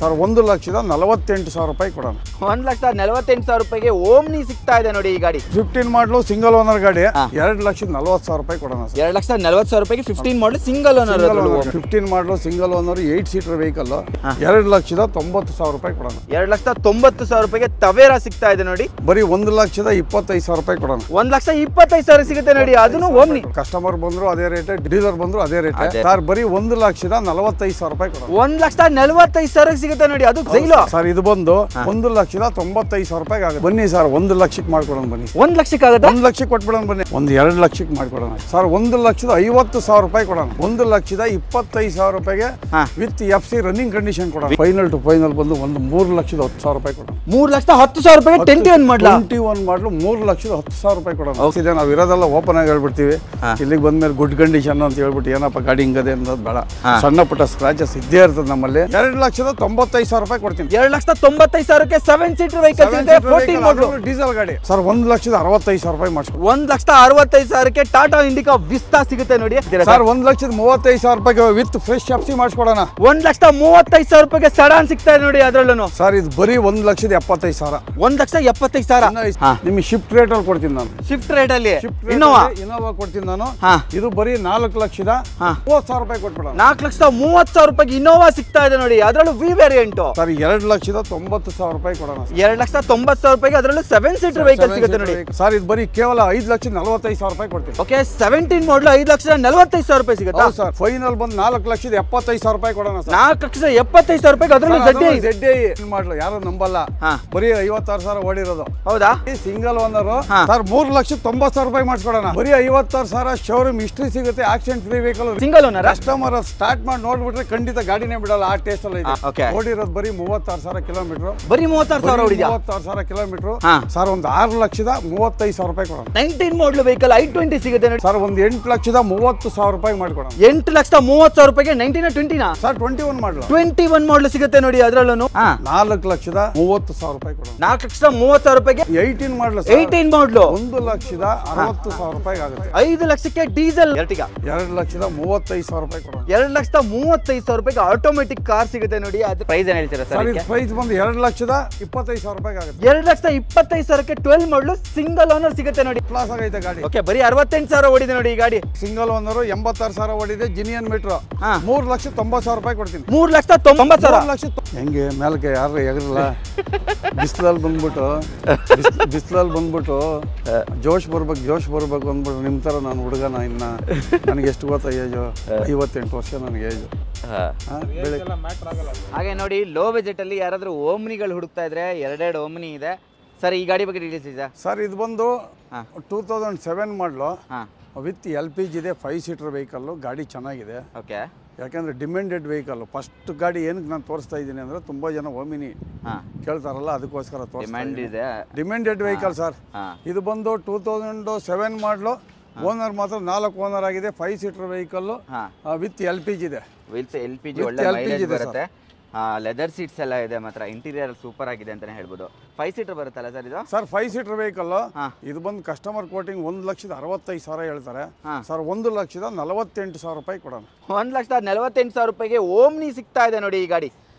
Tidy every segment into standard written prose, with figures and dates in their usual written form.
Sir 1,48,000 ರೂಪಾಯಿ ಕೊಡೋಣ. 1,48,000 ರೂಪಾಯಿಗೆ ಓಮ್ನಿ ಸಿಗ್ತಾ ಇದೆ ನೋಡಿ ಈ ಗಾಡಿ. 15 ಮಾಡಲು ಸಿಂಗಲ್ ಓನರ್ ಗಾಡಿ 2,40,000 ರೂಪಾಯಿ ಕೊಡೋಣ. 2,40,000 ರೂಪಾಯಿಗೆ 15 ಮಾಡಲು ಸಿಂಗಲ್ ಓನರ್. 15 ಮಾಡಲು ಸಿಂಗಲ್ ಓನರ್ 8 ಸೀಟರ್ ವೆಹಿಕಲ್ 2,90,000 ರೂಪಾಯಿ ಕೊಡೋಣ. 2,90,000 ರೂಪಾಯಿಗೆ ತವೇರಾ ಸಿಗ್ತಾ ಇದೆ ನೋಡಿ. ಬರೀ 1,25,000 ರೂಪಾಯಿ ಕೊಡೋಣ. 1,25,000 ಸಿಗುತ್ತೆ ನೋಡಿ, ಅದನ್ನು ಓಮ್ನಿ. ಕಸ್ಟಮರ್ ಬಂದ್ರು ಅದೇ ರೇಟ್, ಡೀಲರ್ ಬಂದ್ರು ಅದೇ ರೇಟ್. ಸರ್ ಬರೀ 1,45,000 ರೂಪಾಯಿ ಕೊಡೋಣ. 1,45,000 ಸಿಗುತ್ತೆ ನೋಡಿ, ಅದು ಜೈಲು. ಸರ್ ಇದು ಬಂದು 1,95,000 ರೂಪಾಯಿ ಆಗುತ್ತೆ. ಬನ್ನಿ ಸರ್ 1 ಲಕ್ಷಕ್ಕೆ ಮಾಡ್ಕೊಡೋಣ. ಬನ್ನಿ 1 ಲಕ್ಷಕ್ಕೆ ಆಗುತ್ತೆ. 1 ಲಕ್ಷಕ್ಕೆ ಕೊಟ್ಬಿಡೋಣ. ಬನ್ನಿ 2 ಲಕ್ಷಕ್ಕೆ ಮಾಡ್ಕೊಡೋಣ. ಸರ್ 1,50,000 ರೂಪಾಯಿ ಕೊಡೋಣ. 1,25,000 ರೂಪಾಯಿಗೆ ವಿತ್ FC ರನ್ನಿಂಗ್ ಕಂಡೀಷನ್ ಕೊಡೋಣ. ಫೈನಲ್ ಟು ಫೈನಲ್ ಬಂದು 3,10,000 ರೂಪಾಯಿ ಕೊಡೋಣ. 3,10,000 ರೂಪಾಯಿಗೆ 21 ಮಾಡಲು 3,10,000 ರೂಪಾಯಿ ಕೊಡೋಣ. ನಾವು ಇರೋದೆಲ್ಲ ಓಪನ್ ಆಗಿ ಹೇಳ್ಬಿಡ್ತೀವಿ. ಇಲ್ಲಿಗೆ ಬಂದ್ಮೇಲೆ ಗುಡ್ ಕಂಡೀಷನ್ ಅಂತ ಹೇಳ್ಬಿಟ್ಟು ಏನಪ್ಪ ಗಾಡಿ ಹಿಂಗದೆ ಅನ್ನೋದು ಬೇಡ. ಸಣ್ಣ ಪುಟ್ಟ ಸ್ಕ್ರಾಚಸ್ ಇದ್ದೇ ಇರ್ತದೆ ನಮ್ಮಲ್ಲಿ. 2,95,000 ರೂಪಾಯಿ ಕೊಡ್ತೀನಿ. 2,95,000ಕ್ಕೆ 7 ಸೀಟರ್ ವೆಹಿಕಲ್ ಇದೆ, 14 ಮಾಡಲು ಡೀಸೆಲ್ ಗಾಡಿ. ಸರ್ 1,65,000 ರೂಪಾಯಿ ಮಾಡ್ಸ್ಕೊಂಡು 1,65,000ಕ್ಕೆ ಟಾಟಾ ಇಂಡಿಕಾ ವಿಸ್ತಾ ಸಿಗುತ್ತೆ ನೋಡಿ. ಸರ್ 1,35,000 ರೂಪಾಯಿಗೆ ವಿತ್ ಫ್ರೆಶ್ FC ಮಾಡಿಸ್ಕೊಡೋಣ. 1,35,000 ರೂಪಾಯಿಗೆ ಸಡಾನ್ ಸಿಗ್ತಾ ಇದೆ ನೋಡಿ ಅದರಲ್ಲೂ. ಸರ್ ಇದು ಬರೀ 1,75,000. 1,75,000 ನಿಮಗೆ ಶಿಫ್ಟ್ ರೇಟ್ ಅಲ್ಲಿ ಕೊಡ್ತೀನಿ ನಾನು. ಶಿಫ್ಟ್ ರೇಟ್ ಅಲ್ಲಿ ಇನ್ನೋವಾ ಕೊಡ್ತೀನಿ ನಾನು. ಇದು ಬರೀ 4,30,000 ರೂಪಾಯಿ ಕೊಟ್ಬಿಡೋಣ. 4,30,000 ರೂಪಾಯಿಗೆ ಇನ್ನೋವಾ ಸಿಗ್ತಾ ಇದೆ ನೋಡಿ, ಅದರಲ್ಲೂ ವಿ ವೇರಿಯಂಟ್. ಸರ್ 2,90,000 ರೂಪಾಯಿ ಕೊಡೋಣ. 2,90,000 ರೂಪಾಯಿಗೆ ಅದರಲ್ಲೂ 7 ಸೀಟರ್ ವೆಹಿಕಲ್ ಸಿಗುತ್ತೆ ನೋಡಿ. ಸರ್ ಇದು ಬರೀ ಕೇವಲ 5,45,000 ರೂಪಾಯಿ ಕೊಡ್ತೀನಿ. ಓಕೆ 17 ಮಾಡಲು 5,45,000 ರೂಪಾಯಿ ಸಿಗುತ್ತೆ. ಸರ್ ಫೈನಲ್ ಬಂದು 4,75,000 ರೂಪಾಯಿ ಕೊಡೋಣ. 4,75,000 ರೂಪಾಯಿ ಅದರಲ್ಲೂ ZD ಮಾಡಲು ಯಾರು ನಂಬಲ್ಲ. ಬರೀ 56,000 ಓಡಿರೋದು. ಹೌದಾ? Single owner. ಸರ್ 3,90,000 ರೂಪಾಯಿ ಮಾಡಿಸ್ಕೊಡೋಣ. ಬರೀ 56,000 ಶೋರೂಮ್ ಹಿಸ್ಟ್ರಿ ಸಿಗುತ್ತೆ. Accident free vehicle. Single owner. Customer start ಮಾಡಿ ನೋಡ್ಬಿಟ್ರೆ ಖಂಡಿತ ಗಾಡಿನೇ ಬಿಡಲ್ಲ, ಆ ಟೇಸ್ಟ್ ಅಲ್ಲಿ ಇದೆ. ಓಡಿರೋದು ಬರೀ 36,000 ಕಿಲೋಮೀಟರ್. ಬರೀ 36,000 ಓಡಿದೆ. 36,000 ಕಿಲೋಮೀಟರ್. ಸರ್ ಒಂದು 6,35,000 ರೂಪಾಯಿ ಕೊಡೋಣ. 19 ಮಾಡಲು ವೆಹಿಕಲ್ i20 ಸಿಗುತ್ತೆ ನೋಡಿ. ಸರ್ ಒಂದು 8,30,000 ರೂಪಾಯಿ ಮಾಡ್ಕೊಡೋಣ. 8,30,000 ರೂಪಾಯಿಗೆ 19 20 ಸರ್ 21 ಮಾಡಲು 21 ಮಾಡಲು ಸಿಗುತ್ತೆ ನೋಡಿ ಅದರಲ್ಲೂ. 4,30,000 ರೂಪಾಯಿ ಕೊಡೋಣ. 4,30,000 ರೂಪಾಯಿಗೆ 18 ಮಾಡಲು. 18 ಮಾಡಲು 1,60,000 ರೂಪಾಯಿ ಆಗುತ್ತೆ. 5 ಲಕ್ಷಕ್ಕೆ ಡೀಸೆಲ್ Ertiga. 2,35,000 ರೂಪಾಯಿ ಕೊಡೋಣ. 2,35,000 ರೂಪಾಯಿಗೆ ಆಟೋಮೆಟಿಕ್ ಕಾರ್ ಸಿಗುತ್ತೆ ನೋಡಿ. ಅದು ಪ್ರೈಸ್ ಏನು ಹೇಳ್ತೀರಾ ಸರ್? ಇದು ಪ್ರೈಸ್ ಬಂದು 2,25,000 ರೂಪಾಯಿ ಆಗುತ್ತೆ. 2,25,000ಕ್ಕೆ 12 ಮಾಡಲು ಸಿಂಗಲ್ ಓನರ್ ಸಿಗುತ್ತೆ ನೋಡಿ. ಕ್ಲಾಸ್ ಆಗೈತೆ ಗಾಡಿ. ಓಕೆ ಬರೀ 68,000 ಓಡಿದೆ ನೋಡಿ ಈ ಗಾಡಿ. ಸಿಂಗಲ್ ಓನರ್ 86,000 ಓಡಿದೆ. ಜಿನಿಯನ್ ಮೀಟರ್ 3,90,000 ರೂಪಾಯಿ ಕೊಡ್ತೀನಿ. 3,90,000. ಹೆಂಗೆ ಮೇಲಕ್ಕೆ ಯಾರು ಎಗರಲ್ಲ. ಬಿಸಿಲಲ್ಲಿ ಬಂದ್ಬಿಟ್ಟು ಜೋಶ್ ಬರ್ಬೇಕು ಅಂದ್ಬಿಟ್ಟು ನಿಮ್ಮ ಥರ ನಾನು ಹುಡುಗನ. ಇನ್ನ ನನಗೆ ಎಷ್ಟು ಗೊತ್ತಾ ಏಜು? 58 ವರ್ಷ ನನಗೆ ಏಜು. ಹಾಗೆ ನೋಡಿ ಲೋ ಬಜೆಟ್ ಅಲ್ಲಿ ಯಾರಾದ್ರೂ ಓಮ್ನಿಗಳು ಹುಡುಕ್ತಾ ಇದ್ರೆ 2 ಓಮ್ನಿ ಇದೆ ಸರ್. ಈ ಗಾಡಿ ಬಗ್ಗೆ ಡೀಟೇಲ್ಸ್ ಇದೆ ಸರ್. ಇದು ಬಂದು 2007 ಮಾಡಲು ವಿತ್ LPG ಇದೆ. 5 ಸೀಟರ್ ವೆಹಿಕಲ್. ಗಾಡಿ ಚೆನ್ನಾಗಿದೆ. ಓಕೆ. ಯಾಕಂದ್ರೆ ಡಿಮ್ಯಾಂಡೆಡ್ ವೆಹಿಕಲ್. ಫಸ್ಟ್ ಗಾಡಿ ಏನಕ್ಕೆ ನಾನು ತೋರಿಸ್ತಾ ಇದ್ದೀನಿ ಅಂದ್ರೆ ತುಂಬಾ ಜನ ಓಮಿನಿ ಕೇಳ್ತಾರಲ್ಲ, ಅದಕ್ಕೋಸ್ಕರ ಡಿಮ್ಯಾಂಡೆಡ್ ವೆಹಿಕಲ್ ಸರ್. ಇದು ಬಂದು 2007 ಮಾಡಲು. ಓನರ್ ಮಾತ್ರ 4 ಓನರ್ ಆಗಿದೆ. 5 ಸೀಟರ್ ವೆಹಿಕಲ್ ವಿತ್ LPG ಇದೆ. ವಿತ್ LPG ಒಳ್ಳೆ ಮೈಲೇಜ್ ಬರುತ್ತೆ. ಲೆದರ್ ಸೀಟ್ಸ್ ಎಲ್ಲ ಇದೆ ಮಾತ್ರ. ಇಂಟೀರಿಯರ್ ಸೂಪರ್ ಆಗಿದೆ ಅಂತಾನೆ ಹೇಳ್ಬೋದು. 5 ಸೀಟರ್ ಬರುತ್ತಲ್ಲ ಸರ್ ಇದು? Sir 5 seater vehicle. ಇದು ಬಂದು ಕಸ್ಟಮರ್ ಕೋಟಿಂಗ್ 1,65,000 ಹೇಳ್ತಾರೆ. ಸರ್ 1,48,000 ರೂಪಾಯಿ ಕೊಡೋಣ. 1,48,000 ರೂಪಾಯಿಗೆ ಓಮ್ನಿ ಸಿಗ್ತಾ ಇದೆ ನೋಡಿ ಈ ಗಾಡಿ.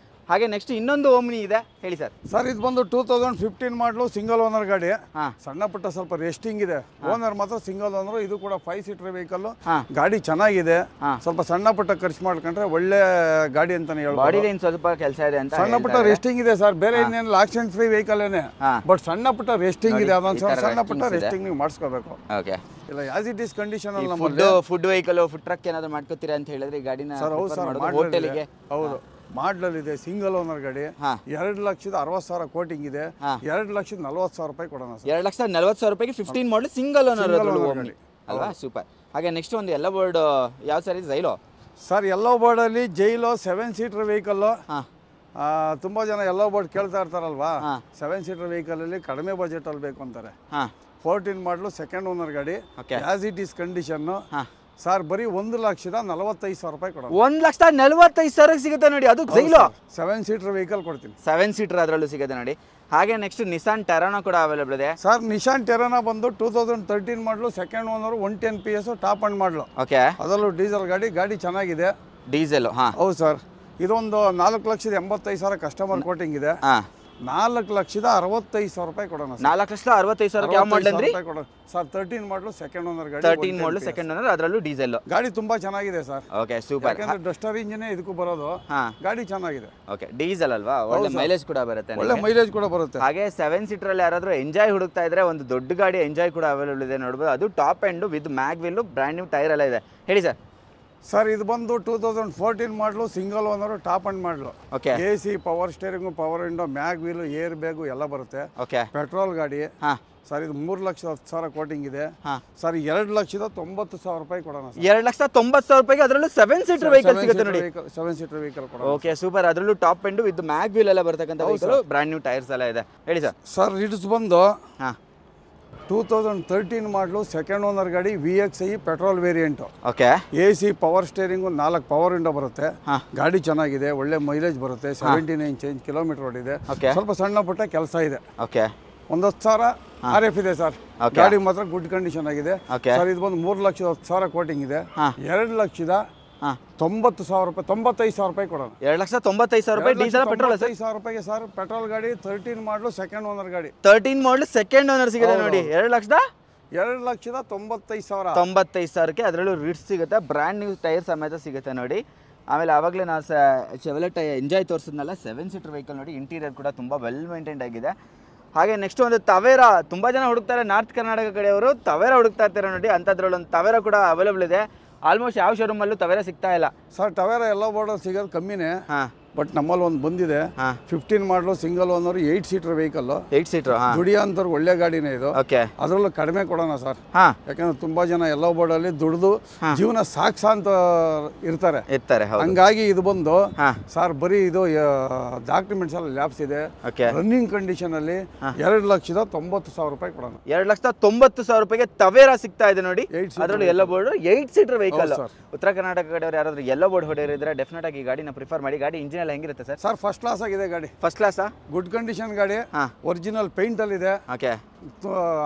ಹಾಗೆ ನೆಕ್ಸ್ಟ್ ಇನ್ನೊಂದು ಓಮ್ನಿ ಇದೆ, ಹೇಳಿ ಸರ್. ಸರ್ ಇದು ಬಂದು 2015 ಮಾಡಲು ಸಿಂಗಲ್ ಓನರ್ ಗಾಡಿ. ಸಣ್ಣ ಪುಟ್ಟ ಸ್ವಲ್ಪ ರೆಸ್ಟಿಂಗ್ ಇದೆ. ಓನರ್ ಮಾತ್ರ ಸಿಂಗಲ್ ಓನರ್. ಇದು ಕೂಡ 5 ಸೀಟರ್ ವೆಹಿಕಲ್. ಗಾಡಿ ಚೆನ್ನಾಗಿದೆ. ಸ್ವಲ್ಪ ಸಣ್ಣ ಪುಟ್ಟ ಖರ್ಚು ಮಾಡ್ಕೊಂಡ್ರೆ ಒಳ್ಳೆ ಗಾಡಿ ಅಂತಾನೆ ಹೇಳ್ಬೋದು. ಬಾಡಿ ಲೈನ್ ಸ್ವಲ್ಪ ಕೆಲಸ ಇದೆ ಅಂತ. ಸಣ್ಣ ಪುಟ್ಟ ರೆಸ್ಟಿಂಗ್ ಇದೆ ಸರ್. ಬೇರೆ ಇನ್ನೇನು ಆಕ್ಸಿಡೆಂಟ್ ಫ್ರೀ ವೆಹಿಕಲ್ ಏನೇ, ಬಟ್ ಸಣ್ಣ ಪುಟ್ಟ ರೆಸ್ಟಿಂಗ್ ಇದೆ. ಅದೊಂದು ಸಣ್ಣ ಪುಟ್ಟ ರೆಸ್ಟಿಂಗ್ ನೀವು ಮಾಡಿಸ್ಕೋಬೇಕು. ಓಕೆ. ಇಲ್ಲ ಆಸ್ ಇಟ್ ಈಸ್ ಕಂಡೀಷನ್ ಅಲ್ಲಿ ನಮ್ಮಲ್ಲಿ ಫುಡ್ ವೆಹಿಕಲ್, ಫುಡ್ ಟ್ರಕ್ ಏನಾದ್ರು ಮಾಡ್ಕೋತೀರಾ ಅಂತ ಹೇಳಿದ್ರೆ ಈ ಗಾಡಿನ ಸರ್. ಹೌದು ಸರ್, ಹೋಟೆಲ್ಗೆ. ಹೌದು, ಮಾಡಲ್ ಇದೆ. ಸಿಂಗಲ್ ಓನರ್ ಗಾಡಿ. 2,60,000 ಕೋಟಿಂಗ್ ಇದೆ. 2,40,000 ರೂಪಾಯಿ ಕೊಡೋಣ. 2,40,000 ರೂಪಾಯಿಗೆ 15 ಮಾಡಲು ಸಿಂಗಲ್ ಓನರ್ ಅಲ್ವಾ? ಸೂಪರ್. ಹಾಗೆ ನೆಕ್ಸ್ಟ್ ಒಂದು ಎಲ್ಲೋ ಬೋರ್ಡ್ ಯಾವ ಸರ್? ಜೈಲೋ ಸರ್. ಎಲ್ಲೋ ಬೋರ್ಡಲ್ಲಿ ಜೈಲೋ 7 ಸೀಟರ್ ವೆಹಿಕಲ್. ತುಂಬ ಜನ ಎಲ್ಲೋ ಬೋರ್ಡ್ ಕೇಳ್ತಾ ಇರ್ತಾರಲ್ವಾ. 7 ಸೀಟರ್ ವೆಹಿಕಲಲ್ಲಿ ಕಡಿಮೆ ಬಜೆಟಲ್ಲಿ ಬೇಕು ಅಂತಾರೆ. 14 ಮಾಡಲು ಸೆಕೆಂಡ್ ಓನರ್ ಗಾಡಿ. As it is condition. Sir ಬರೀ 1,45,000 ರೂಪಾಯಿ ಕೊಡೋಣ. 1,45,000 ಸಿಗುತ್ತೆ ನೋಡಿ, ಅದು ಜೈಲು. 7 ಸೀಟರ್ ವೆಹಿಕಲ್ ಕೊಡ್ತೀನಿ. 7 ಸೀಟರ್ ಅದರಲ್ಲೂ ಸಿಗುತ್ತೆ ನೋಡಿ. ಹಾಗೆ ನೆಕ್ಸ್ಟ್ ನಿಸಾನ್ ಟೆರಾನೋ ಕೂಡ ಅವೈಲೇಬಲ್ ಇದೆ ಸರ್. ನಿಸಾನ್ ಟೆರಾನೋ ಬಂದು 2013 ಮಾಡಲು second owner. 110 PS top end ಮಾಡಲು. ಓಕೆ. ಅದರಲ್ಲೂ ಡೀಸೆಲ್ ಗಾಡಿ. ಗಾಡಿ ಚೆನ್ನಾಗಿದೆ. ಡೀಸೆಲ್. ಹೌದು ಸರ್. ಇದೊಂದು 4,85,000 ಕಸ್ಟಮರ್ ಕೋಟಿಂಗ್ ಇದೆ. 4,65,000 ರೂಪಾಯಿ ಕೊಡೋಣ. 4,65,000 ಯಾವ ಮಾಡಲ್ ಅಂದ್ರಿ ಸರ್? 13 ಮಾಡಲು ಸೆಕೆಂಡ್ ಓನರ್ ಗಾಡಿ. 13 ಮಾಡಲು ಸೆಕೆಂಡ್ ಓನರ್, ಅದರಲ್ಲೂ ಡೀಸೆಲ್. ಗಾಡಿ ತುಂಬಾ ಚೆನ್ನಾಗಿದೆ ಸರ್. Okay super. ಯಾಕಂದ್ರೆ ಡಸ್ಟರ್ ಇಂಜಿನ್ ಇದಕ್ಕೂ ಬರೋದು. ಗಾಡಿ ಚೆನ್ನಾಗಿದೆ. ಓಕೆ ಡೀಸೆಲ್ ಅಲ್ವಾ, ಒಳ್ಳೆ ಮೈಲೇಜ್ ಕೂಡ ಬರುತ್ತೆ. ಒಳ್ಳೆ ಮೈಲೇಜ್ ಕೂಡ ಬರುತ್ತೆ. ಹಾಗೆ 7 ಸೀಟರ್ ಅಲ್ಲಿ ಯಾರಾದ್ರೂ ಎಂಜಾಯ್ ಹುಡುಕ್ತಾ ಇದ್ರೆ ಒಂದು ದೊಡ್ಡ ಗಾಡಿ ಎಂಜಾಯ್ ಕೂಡ ಅವೈಲೇಬಲ್ ಇದೆ ನೋಡಬಹುದು. ಅದು top end with mag wheel, brand new tyre ಎಲ್ಲ ಇದೆ. ಹೇಳಿ ಸರ್. ಸರ್ ಇದು ಬಂದು 2014 ಮಾಡಲು, ಸಿಂಗಲ್ ಓನರು, ಟಾಪ್ ಅಂಡ್ ಮಾಡಲು. Okay. AC, power steering, power window, mag wheel, air bag ಎಲ್ಲ ಬರುತ್ತೆ. ಓಕೆ. ಪೆಟ್ರೋಲ್ ಗಾಡಿ. ಸರ್ ಇದು 3,10,000 ಕೋಟಿಂಗ್ ಇದೆ. ಸರ್ 2,90,000 ರೂಪಾಯಿ ಕೊಡೋಣ. 2,90,000 ರೂಪಾಯಿಗೆ ಅದರಲ್ಲೂ 7 ಸೀಟರ್ ವೆಹಿಕಲ್ ಸಿಗುತ್ತೆ ನೋಡಿ. 7 ಸೀಟರ್ ವೆಹಿಕಲ್ ಕೊಡೋಣ. Okay super. ಅದರಲ್ಲೂ top end with mag wheel ಎಲ್ಲ ಬರ್ತಕ್ಕಂಥ ವೆಹಿಕಲ್, ಬ್ರ್ಯಾಂಡ್ ನ್ಯೂ ಟೈರ್ಸ್ ಎಲ್ಲ ಇದೆ. ಹೇಳಿ ಸರ್. ಸರ್ ಇಟ್ಸ್ ಬಂದು 2013 ಮಾಡಲು, ಸೆಕೆಂಡ್ ಓನರ್ ಗಾಡಿ, VXI petrol variant. Okay. AC, power steering, 4 power window ಬರುತ್ತೆ. ಗಾಡಿ ಚೆನ್ನಾಗಿದೆ, ಒಳ್ಳೆ ಮೈಲೇಜ್ ಬರುತ್ತೆ. 79 ಚೇಂಜ್ ಕಿಲೋಮೀಟರ್ ಓಡಿದೆ. ಸ್ವಲ್ಪ ಸಣ್ಣ ಪುಟ್ಟ ಕೆಲಸ ಇದೆ. ಓಕೆ. 1,10,000 RF ಇದೆ ಸರ್. ಗಾಡಿ ಮಾತ್ರ ಗುಡ್ ಕಂಡೀಷನ್ ಆಗಿದೆ. ಸರ್ ಇದು ಬಂದು 3,10,000 ಕೋಟಿಂಗ್ ಇದೆ. 2,90,000 ರೂಪಾಯಿ, 95,000 ರೂಪಾಯಿ ಕೊಡೋಣ. 2,95,000 ರೂಪಾಯಿ ಡೀಸೆಲ್, ಪೆಟ್ರೋಲ್ 95,000 ರೂಪಾಯಿಗೆ ಸರ್. ಪೆಟ್ರೋಲ್ ಗಾಡಿ, 13 ಮಾಡಲು, ಸೆಕೆಂಡ್ ಓನರ್ ಗಾಡಿ. 13 ಮಾಡಲು ಸೆಕೆಂಡ್ ಓನರ್ ಸಿಗುತ್ತೆ ನೋಡಿ. 2,95,000. 95,000ಕ್ಕೆ ಅದರಲ್ಲೂ ರಿಟ್ಸ್ ಸಿಗುತ್ತೆ, ಬ್ರ್ಯಾಂಡ್ ನ್ಯೂ ಟೈರ್ ಸಮೇತ ಸಿಗುತ್ತೆ ನೋಡಿ. ಆಮೇಲೆ ಆವಾಗಲೇ ನಾವು ಚೆವಲೆಟ್ ಎಂಜಾಯ್ ತೋರಿಸಿದ್ನಲ್ಲ, 7 ಸೀಟರ್ ವೆಹಿಕಲ್ ನೋಡಿ. ಇಂಟೀರಿಯರ್ ಕೂಡ ತುಂಬ ವೆಲ್ ಮೇಂಟೈನ್ಡ್ ಆಗಿದೆ. ಹಾಗೆ ನೆಕ್ಸ್ಟ್ ಒಂದು ತವೇರಾ, ತುಂಬ ಜನ ಹುಡುಕ್ತಾರೆ ನಾರ್ತ್ ಕರ್ನಾಟಕ ಕಡೆಯವರು, ತವೇರಾ ಹುಡುಕ್ತಾ ಇರ್ತಾರೆ ನೋಡಿ. ಅಂಥದ್ರಲ್ಲಿ ಒಂದು ತವೇರಾ ಕೂಡ ಅವೈಲೇಬಲ್ ಇದೆ. ಆಲ್ಮೋಸ್ಟ್ ಯಾವ ಶೋರೂಮಲ್ಲೂ ತವೇರಾ ಸಿಗ್ತಾ ಇಲ್ಲ ಸರ್. ತವೇರಾ ಎಲ್ಲ ಬೋರ್ಡಲ್ಲಿ ಸಿಗೋದು ಕಮ್ಮಿನೇ. ಬಟ್ ನಮ್ಮಲ್ಲಿ ಒಂದು ಬಂದಿದೆ. 15 ಮಾಡಲು, single owner, 8 seater vehicle. 8 seater ದುಡಿಯೋ ಅಂಥವ್ರು ಒಳ್ಳೆ ಗಾಡಿನೇ ಇದು. ಅದರಲ್ಲೂ ಕಡಿಮೆ ಕೊಡೋಣ ಸರ್. ಯಾಕಂದ್ರೆ ತುಂಬಾ ಜನ ಎಲ್ಲ ಬೋರ್ಡಲ್ಲಿ ದುಡಿದು ಜೀವನ ಸಾಕ್ಸ ಅಂತ ಇರ್ತಾರೆ. ಹಂಗಾಗಿ ಇದು ಬಂದು ಸರ್ ಬರೀ ಇದು ಡಾಕ್ಯುಮೆಂಟ್ಸ್ ಎಲ್ಲ ಲ್ಯಾಬ್ಸ್ ಇದೆ. ರನ್ನಿಂಗ್ ಕಂಡೀಷನ್ ಅಲ್ಲಿ 2,90,000 ರೂಪಾಯಿ ಕೊಡೋಣ. 2,90,000 ರೂಪಾಯಿಗೆ ತವೇರಾ ಸಿಗ್ತಾ ಇದೆ ನೋಡಿ. ಅದರಲ್ಲೂ ಎಲ್ಲ ಬೋರ್ಡ್ 8 ಸೀಟರ್ ವೆಹಿಕಲ್. ಉತ್ತರ ಕರ್ನಾಟಕ ಕಡೆಯವರು ಯಾರಾದ್ರೂ ಎಲ್ಲ ಬೋರ್ಡ್ ಹೊಡೆಯರಿದ್ರೆ ಡೆಫಿನೆಟ್ ಆಗಿ ಈ ಗಾಡಿನ ಪ್ರಿಫರ್ ಮಾಡಿ. ಗಾಡಿ ಇಂಜಿನ್ ಎಲ್ಲ ಹೆಂಗಿರುತ್ತೆ ಸರ್? ಸರ್ ಫಸ್ಟ್ ಕ್ಲಾಸ್ ಆಗಿದೆ ಗಾಡಿ. ಫಸ್ಟ್ ಕ್ಲಾಸ್, ಗುಡ್ ಕಂಡೀಷನ್ ಗಾಡಿ, ಒರಿಜಿನಲ್ ಪೇಂಟ್ ಅಲ್ಲಿ ಇದೆ. ಓಕೆ.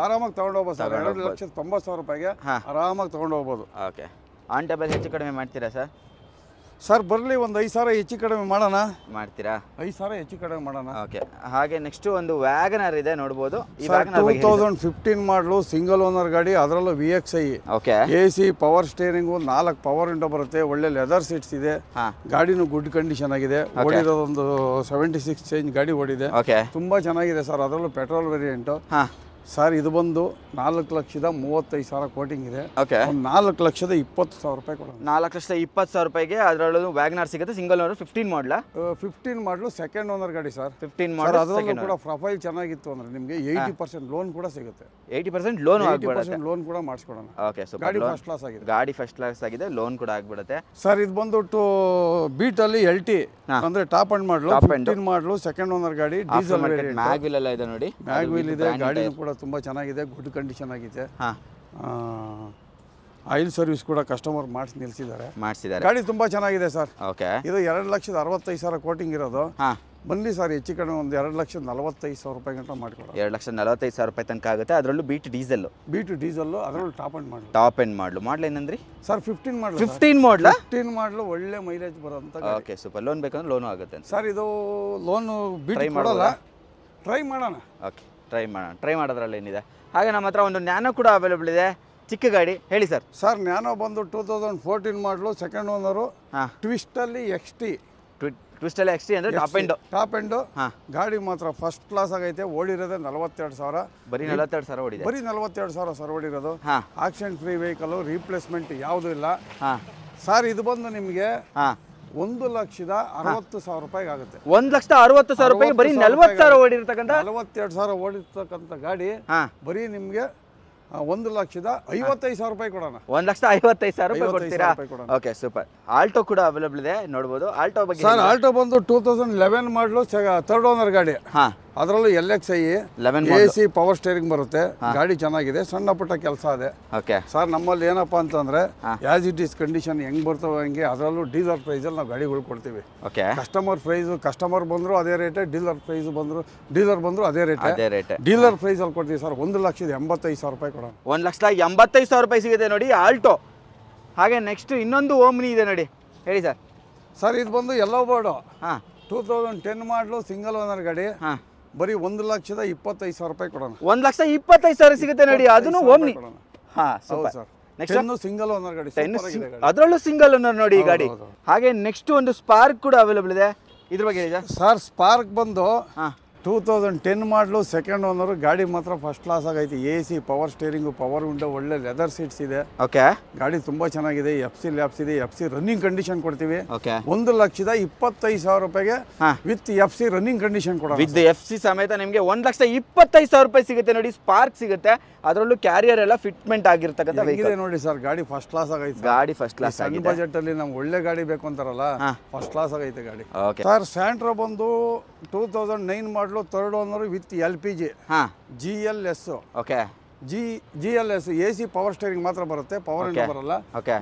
ಆರಾಮಾಗಿ ತಗೊಂಡು ಹೋಗ್ಬೋದು ಸರ್. 2,90,000 ರೂಪಾಯಿಗೆ ಆರಾಮಾಗಿ ತಗೊಂಡು ಹೋಗ್ಬೋದು. ಓಕೆ. ಆನ್ ಟೇಬಲ್ ಹೆಚ್ಚು ಕಡಿಮೆ ಮಾಡ್ತೀರಾ ಸರ್? ಸರ್ ಬರಲಿ, ಒಂದು 5,000 ಹೆಚ್ಚು ಕಡಿಮೆ ಮಾಡೋಣ. ಮಾಡ್ತೀರಾ? 5,000 ಹೆಚ್ಚು ಕಡಿಮೆ ಮಾಡೋಣ. ಓಕೆ. ಹಾಗೆ ನೆಕ್ಸ್ಟ್ ಒಂದು ವ್ಯಾಗನರ್ ಇದೆ ನೋಡ್ಬೋದು. 2015 ಮಾಡಲು, ಸಿಂಗಲ್ ಓನರ್ ಗಾಡಿ, ಅದರಲ್ಲೂ VXI. Okay. AC, power steering, 4 power window ಬರುತ್ತೆ. ಒಳ್ಳೆ ಲೆದರ್ ಸೀಟ್ಸ್ ಇದೆ. ಗಾಡಿನೂ ಗುಡ್ ಕಂಡೀಷನ್ ಆಗಿದೆ. ಓಡಿರೋದೊಂದು 76 ಚೇಂಜ್ ಗಾಡಿ ಓಡಿದೆ. ತುಂಬಾ ಚೆನ್ನಾಗಿದೆ ಸರ್. ಅದರಲ್ಲೂ ಪೆಟ್ರೋಲ್ ವೇರಿಯಂಟು. ಸರ್ ಇದು ಬಂದು 4,35,000 ಕೋಟಿಂಗ್ ಇದೆ. ಓಕೆ. 4,20,000 ರೂಪಾಯಿ ಕೊಡೋಣ. 4,20,000 ರೂಪಾಯಿಗೆ ಅದರಲ್ಲೂ ವ್ಯಾಗನರ್ ಸಿಗುತ್ತೆ. ಸಿಂಗಲ್ ಓನರ್, 15 ಮಾಡಲ. 15 ಮಾಡಲು, ಸೆಕೆಂಡ್ ಓನರ್ ಗಾಡಿ ಸರ್. 15 ಮಾಡಲ್. ಅದರಲ್ಲೂ ಕೂಡ ಪ್ರೊಫೈಲ್ ಚೆನ್ನಾಗಿತ್ತು ಅಂದ್ರೆ ನಿಮಗೆ 80% ಲೋನ್ ಕೂಡ ಸಿಗುತ್ತೆ. 80% ಲೋನ್ 80% ಲೋನ್ ಕೂಡ ಮಾಡಿಸ್ಕೊಡೋಣ. Okay super. ಗಾಡಿ ಫಸ್ಟ್ ಕ್ಲಾಸ್ ಆಗಿದೆ. ಗಾಡಿ ಫಸ್ಟ್ ಕ್ಲಾಸ್ ಆಗಿದೆ, ಲೋನ್ ಕೂಡ ಆಗ್ಬಿಡುತ್ತೆ ಸರ್. ಇದು ಬಂದ್ಬಿಟ್ಟು ಬೀಟ್ ಅಲ್ಲಿ LT ಅಂದ್ರೆ ಟಾಪ್ ಅಂಡ್ ಮಾಡಲು, 15 ಮಾಡಲು, ಸೆಕೆಂಡ್ ಓನರ್ ಗಾಡಿ, ಡೀಸೆಲ್ ವೇರಿಯಂಟ್. ಮ್ಯಾಗ್ ವೀಲ್ ಎಲ್ಲ ಇದೆ ನೋಡಿ. ಮ್ಯಾಗ್ ವೀಲ್ ಇದೆ. ಗಾಡಿ ಕೂಡ ತುಂಬಾ ಚೆನ್ನಾಗಿದೆ, ಗುಡ್ ಕಂಡೀಷನ್ ಆಗಿದೆ. ಆಯಿಲ್ ಸರ್ವಿಸ್ ಕೂಡ ಕಸ್ಟಮರ್ ಮಾಡಿಸಿದ್ದಾರೆ. ಗಾಡಿ ತುಂಬಾ ಚೆನ್ನಾಗಿದೆ ಸರ್. ಓಕೆ. ಇದು 2,65,000 ಕೋಟಿಂಗ್ ಇರೋದು. ಬನ್ನಿ ಸರ್, ಹೆಚ್ಚು ಕಡಿಮೆ ಒಂದು 2,45,000 ರೂಪಾಯಿ ಗಂಟ ಮಾಡಿಕೊಡೋಣ. 2,45,000 ರೂಪಾಯಿ ತನಕ ಆಗುತ್ತೆ. ಅದರಲ್ಲೂ ಬೀಟ್ ಡೀಸೆಲ್, ಅದರಲ್ಲೂ ಟಾಪ್ ಅಂಡ್ ಮಾಡಲು. ಟಾಪ್ ಎಂಡ್ ಮಾಡಲು. ಮಾಡಲ್ ಏನಂದ್ರಿ ಸರ್? 15 ಮಾಡಲು. 15 ಮಾಡಲ. 15 ಮಾಡಲು, ಒಳ್ಳೆ ಮೈಲೇಜ್ ಬರೋಂತ. Okay super. ಲೋನ್ ಬೇಕಂದ್ರೆ ಲೋನು ಆಗುತ್ತೆ ಸರ್. ಇದು ಲೋನು ಬೀಟ್ ಮಾಡಲ್ಲ, ಟ್ರೈ ಮಾಡೋಣ. ಓಕೆ, ಟ್ರೈ ಮಾಡೋದ್ರಲ್ಲಿ ಏನಿದೆ. ಹಾಗೆ ನಮ್ಮ ಹತ್ರ ಒಂದು ನ್ಯಾನೋ ಕೂಡ ಅವೈಲೇಬಲ್ ಇದೆ, ಚಿಕ್ಕ ಗಾಡಿ. ಹೇಳಿ ಸರ್. ಸರ್ ನ್ಯಾನೋ ಬಂದು 2014 ಮಾಡಲು, ಸೆಕೆಂಡ್ ಓನರು, ಟ್ವಿಸ್ಟ್ ಅಲ್ಲಿ XT. ಟ್ವಿಸ್ಟ್ ಅಲ್ಲಿ XT ಅಂದ್ರೆ ಟಾಪ್ ಎಂಡ್. ಗಾಡಿ ಮಾತ್ರ ಫಸ್ಟ್ ಕ್ಲಾಸ್ ಆಗೈತೆ. ಓಡಿರೋದೇ 42,000. ಬರೀ 42,000 ಓಡಿದೆ. ಬರೀ 42,000 ಸರ್ ಓಡಿರೋದು. ಆಕ್ಸಿಡೆಂಟ್ ಫ್ರೀ ವೆಹಿಕಲ್, ರೀಪ್ಲೇಸ್ಮೆಂಟ್ ಯಾವುದೂ ಇಲ್ಲ ಸರ್. ಇದು ಬಂದು ನಿಮಗೆ 1,60,000 ರೂಪಾಯಿಗೆ ಆಗುತ್ತೆ. 1,60,000 ರೂಪಾಯಿ ಬರೀ 40,000 ಓಡಿರ್ತಕ್ಕಂಥ, 42,000 ಓಡಿರ್ತಕ್ಕಂಥ ಗಾಡಿ ಬರೀ ನಿಮಗೆ 1,55,000 ರೂಪಾಯಿ ಕೊಡೋಣ. 1,55,000 ರೂಪಾಯಿ ಕೊಡ್ತೀರಾ? Okay super. ಆಲ್ಟೋ ಕೂಡ ಅವೈಲೇಬಲ್ ಇದೆ ನೋಡ್ಬೋದು. ಆಲ್ಟೋ ಬಗ್ಗೆ ಸರ್, ಆಲ್ಟೋ ಬಂದು 2011 ಮಾಡಲು, ಥರ್ಡ್ ಓನರ್ ಗಾಡಿ. ಅದರಲ್ಲೂ LXI, AC, ಪವರ್ ಸ್ಟೇರಿಂಗ್ ಬರುತ್ತೆ. ಗಾಡಿ ಚೆನ್ನಾಗಿದೆ, ಸಣ್ಣ ಪುಟ್ಟ ಕೆಲಸ ಇದೆ. ಓಕೆ ಸರ್, ನಮ್ಮಲ್ಲಿ ಏನಪ್ಪಾ ಅಂತಂದ್ರೆ ಆಸ್ ಇಟ್ ಈಸ್ ಕಂಡೀಷನ್ ಹೆಂಗ್ ಬರ್ತವೆ ಹಂಗೆ. ಅದರಲ್ಲೂ ಡೀಲರ್ ಪ್ರೈಸ್ ಅಲ್ಲಿ ನಾವು ಗಾಡಿಗಳು ಕೊಡ್ತೀವಿ. ಕಸ್ಟಮರ್ ಪ್ರೈಸ್, ಕಸ್ಟಮರ್ ಬಂದ್ರು ಅದೇ ರೇಟ್, ಡೀಲರ್ ಪ್ರೈಸ್ ಬಂದ್ರು ಅದೇ ರೇಟ್. ಡೀಲರ್ ಪ್ರೈಸ್ ಅಲ್ಲಿ ಕೊಡ್ತೀವಿ ಸರ್. 1,85,000 ರೂಪಾಯಿ ಕೊಡೋಣ. 1,85,000 ರೂಪಾಯಿ ಸಿಗುತ್ತೆ ನೋಡಿ ಆಲ್ಟೋ. ಹಾಗೆ ನೆಕ್ಸ್ಟ್ ಇನ್ನೊಂದು ಓಮ್ನಿ ಇದೆ ನೋಡಿ. ಹೇಳಿ ಸರ್. ಸರ್ ಇದು ಬಂದು ಎಲ್ಲೋ ಬೋರ್ಡು ಹಾಂ 2010 ಮಾಡಲು ಸಿಂಗಲ್ ಓನರ್ ಗಾಡಿ. ಹಾಂ ಬರೀ 1,25,000 ರೂಪಾಯಿ ಕೊಡೋಣ. 1,25,000 ಸಿಗುತ್ತೆ ನೋಡಿ, ಅದನ್ನು ಓಮ್ನಿ. ಹಾಂ ಹೌದು ಸರ್. ನೆಕ್ಸ್ಟ್ ಸಿಂಗಲ್ ಓನರ್ ಗಾಡಿ, ಅದರಲ್ಲೂ ಸಿಂಗಲ್ ಓನರ್ ನೋಡಿ ಈ ಗಾಡಿ. ಹಾಗೆ ನೆಕ್ಸ್ಟ್ ಒಂದು ಸ್ಪಾರ್ಕ್ ಕೂಡ ಅವೈಲೇಬಲ್ ಇದೆ, ಇದ್ರ ಬಗ್ಗೆ ಹೇಳಿ ಸರ್. ಸ್ಪಾರ್ಕ್ ಬಂದು ಹಾಂ 2010 ಮಾಡಲು ಸೆಕೆಂಡ್ ಓನರು. ಗಾಡಿ ಮಾತ್ರ ಫಸ್ಟ್ ಕ್ಲಾಸ್ ಆಗೈತಿ. AC, power steering, power window, ಒಳ್ಳೆ ಲೆದರ್ ಸೀಟ್ಸ್ ಇದೆ. ಓಕೆ ಗಾಡಿ ತುಂಬಾ ಚೆನ್ನಾಗಿದೆ. FC ಲ್ಯಾಬ್ಸ್ ಇದೆ. FC ರನ್ನಿಂಗ್ ಕಂಡೀಷನ್ ಕೊಡ್ತೀವಿ. ಓಕೆ 1,25,000 ರೂಪಾಯಿಗೆ ವಿತ್ FC ರನ್ನಿಂಗ್ ಕಂಡೀಷನ್ ಕೊಡೋಣ. ವಿತ್ FC ಸಮೇತ ನಿಮಗೆ 1,25,000 ರೂಪಾಯಿ ಸಿಗುತ್ತೆ ನೋಡಿ. ಸ್ಪಾರ್ಕ್ ಸಿಗುತ್ತೆ, ಅದರಲ್ಲೂ ಕ್ಯಾರಿಯರ್ ಎಲ್ಲ ಫಿಟ್ಮೆಂಟ್ ಆಗಿರ್ತಕ್ಕಂಥ ವೆಹಿಕಲ್ ನೋಡಿ ಸರ್. ಗಾಡಿ ಫಸ್ಟ್ ಕ್ಲಾಸ್ ಆಗೈತೆ. ಗಾಡಿ ಫಸ್ಟ್ ಕ್ಲಾಸ್ ಆಗಿದೆ. ಬಜೆಟ್ ಅಲ್ಲಿ ನಮ್ಗೆ ಒಳ್ಳೆ ಗಾಡಿ ಬೇಕು ಅಂತಾರಲ್ಲ, ಫಸ್ಟ್ ಕ್ಲಾಸ್ ಆಗೈತೆ ಗಾಡಿ. ಓಕೆ ಸರ್ ಸ್ಯಾಂಟ್ರೋ ಬಂದು 2009 ಮಾಡಲು third owner with LPG GLS. Okay GLS AC power steering ಮಾತ್ರ ಬರುತ್ತೆ, ಪವರ್ ವಿಂಡೋ ಬರಲ್ಲ.